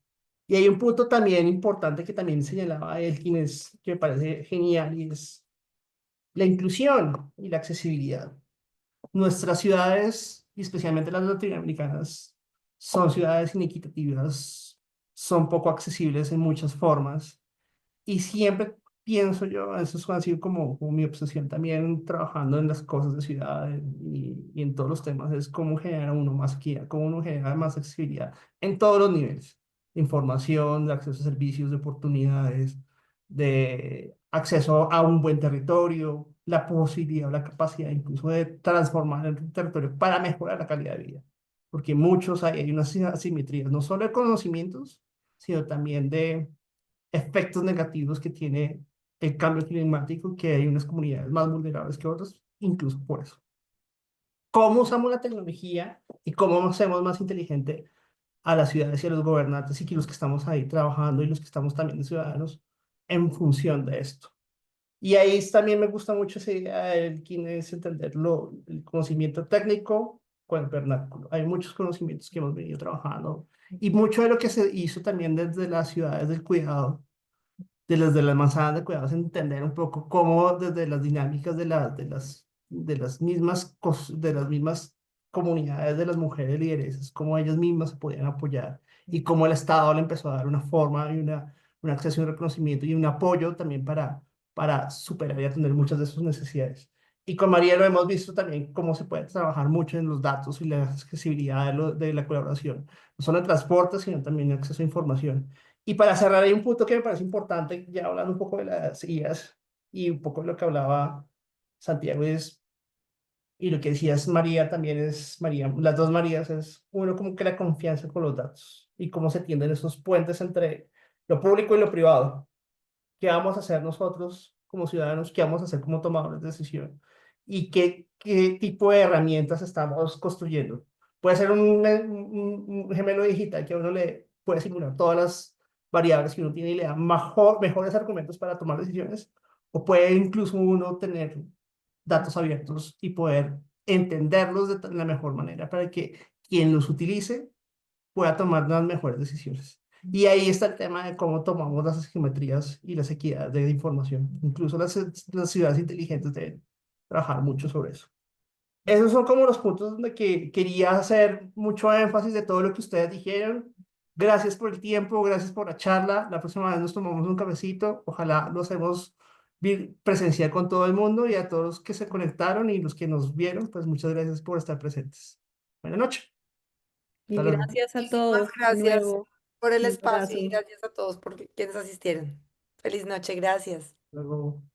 Y hay un punto también importante que también señalaba Elkin, que me parece genial, y es la inclusión y la accesibilidad. Nuestras ciudades, y especialmente las latinoamericanas, son ciudades inequitativas, son poco accesibles en muchas formas, y siempre pienso yo, eso ha sido como mi obsesión también trabajando en las cosas de ciudad y en todos los temas, es cómo generar uno más equidad, cómo uno genera más accesibilidad en todos los niveles, de información, de acceso a servicios, de oportunidades, de acceso a un buen territorio, la posibilidad o la capacidad incluso de transformar el territorio para mejorar la calidad de vida. Porque muchos hay unas asimetrías, no solo de conocimientos, sino también de efectos negativos que tiene el cambio climático, que hay unas comunidades más vulnerables que otras, incluso por eso. ¿Cómo usamos la tecnología y cómo hacemos más inteligente a las ciudades y a los gobernantes y que los que estamos ahí trabajando y los que estamos también de ciudadanos en función de esto? Y ahí también me gusta mucho esa idea del quién es entender el conocimiento técnico con el vernáculo. Hay muchos conocimientos que hemos venido trabajando y mucho de lo que se hizo también desde las ciudades del cuidado, desde las manzanas de cuidado, es entender un poco cómo desde las dinámicas de las mismas comunidades de las mujeres lideresas, cómo ellas mismas se podían apoyar y cómo el Estado le empezó a dar una forma y una acceso y un reconocimiento y un apoyo también para superar y atender muchas de sus necesidades. Y con María lo hemos visto también cómo se puede trabajar mucho en los datos y la accesibilidad de la colaboración, no solo en transporte, sino también en acceso a información. Y para cerrar, hay un punto que me parece importante, ya hablando un poco de las IAs y un poco de lo que hablaba Santiago, y lo que decías María también es, María, las dos Marías es uno como que la confianza con los datos y cómo se tienden esos puentes entre lo público y lo privado. ¿Qué vamos a hacer nosotros como ciudadanos? ¿Qué vamos a hacer como tomadores de decisión? ¿Y qué tipo de herramientas estamos construyendo? Puede ser un gemelo digital que a uno le puede simular todas las variables que uno tiene y le da mejores argumentos para tomar decisiones, o puede incluso uno tener datos abiertos y poder entenderlos de la mejor manera para que quien los utilice pueda tomar las mejores decisiones. Y ahí está el tema de cómo tomamos las geometrías y las equidades de información. Incluso las ciudades inteligentes deben trabajar mucho sobre eso. Esos son como los puntos donde quería hacer mucho énfasis de todo lo que ustedes dijeron. Gracias por el tiempo, gracias por la charla. La próxima vez nos tomamos un cafecito. Ojalá lo hacemos presencial con todo el mundo y a todos los que se conectaron y los que nos vieron, pues muchas gracias por estar presentes. Buenas noches. Y Hasta luego. gracias a Muchísimas todos de gracias nuevo. por el Un espacio y abrazo. gracias a todos por quienes asistieron. Feliz noche, gracias. Hasta luego.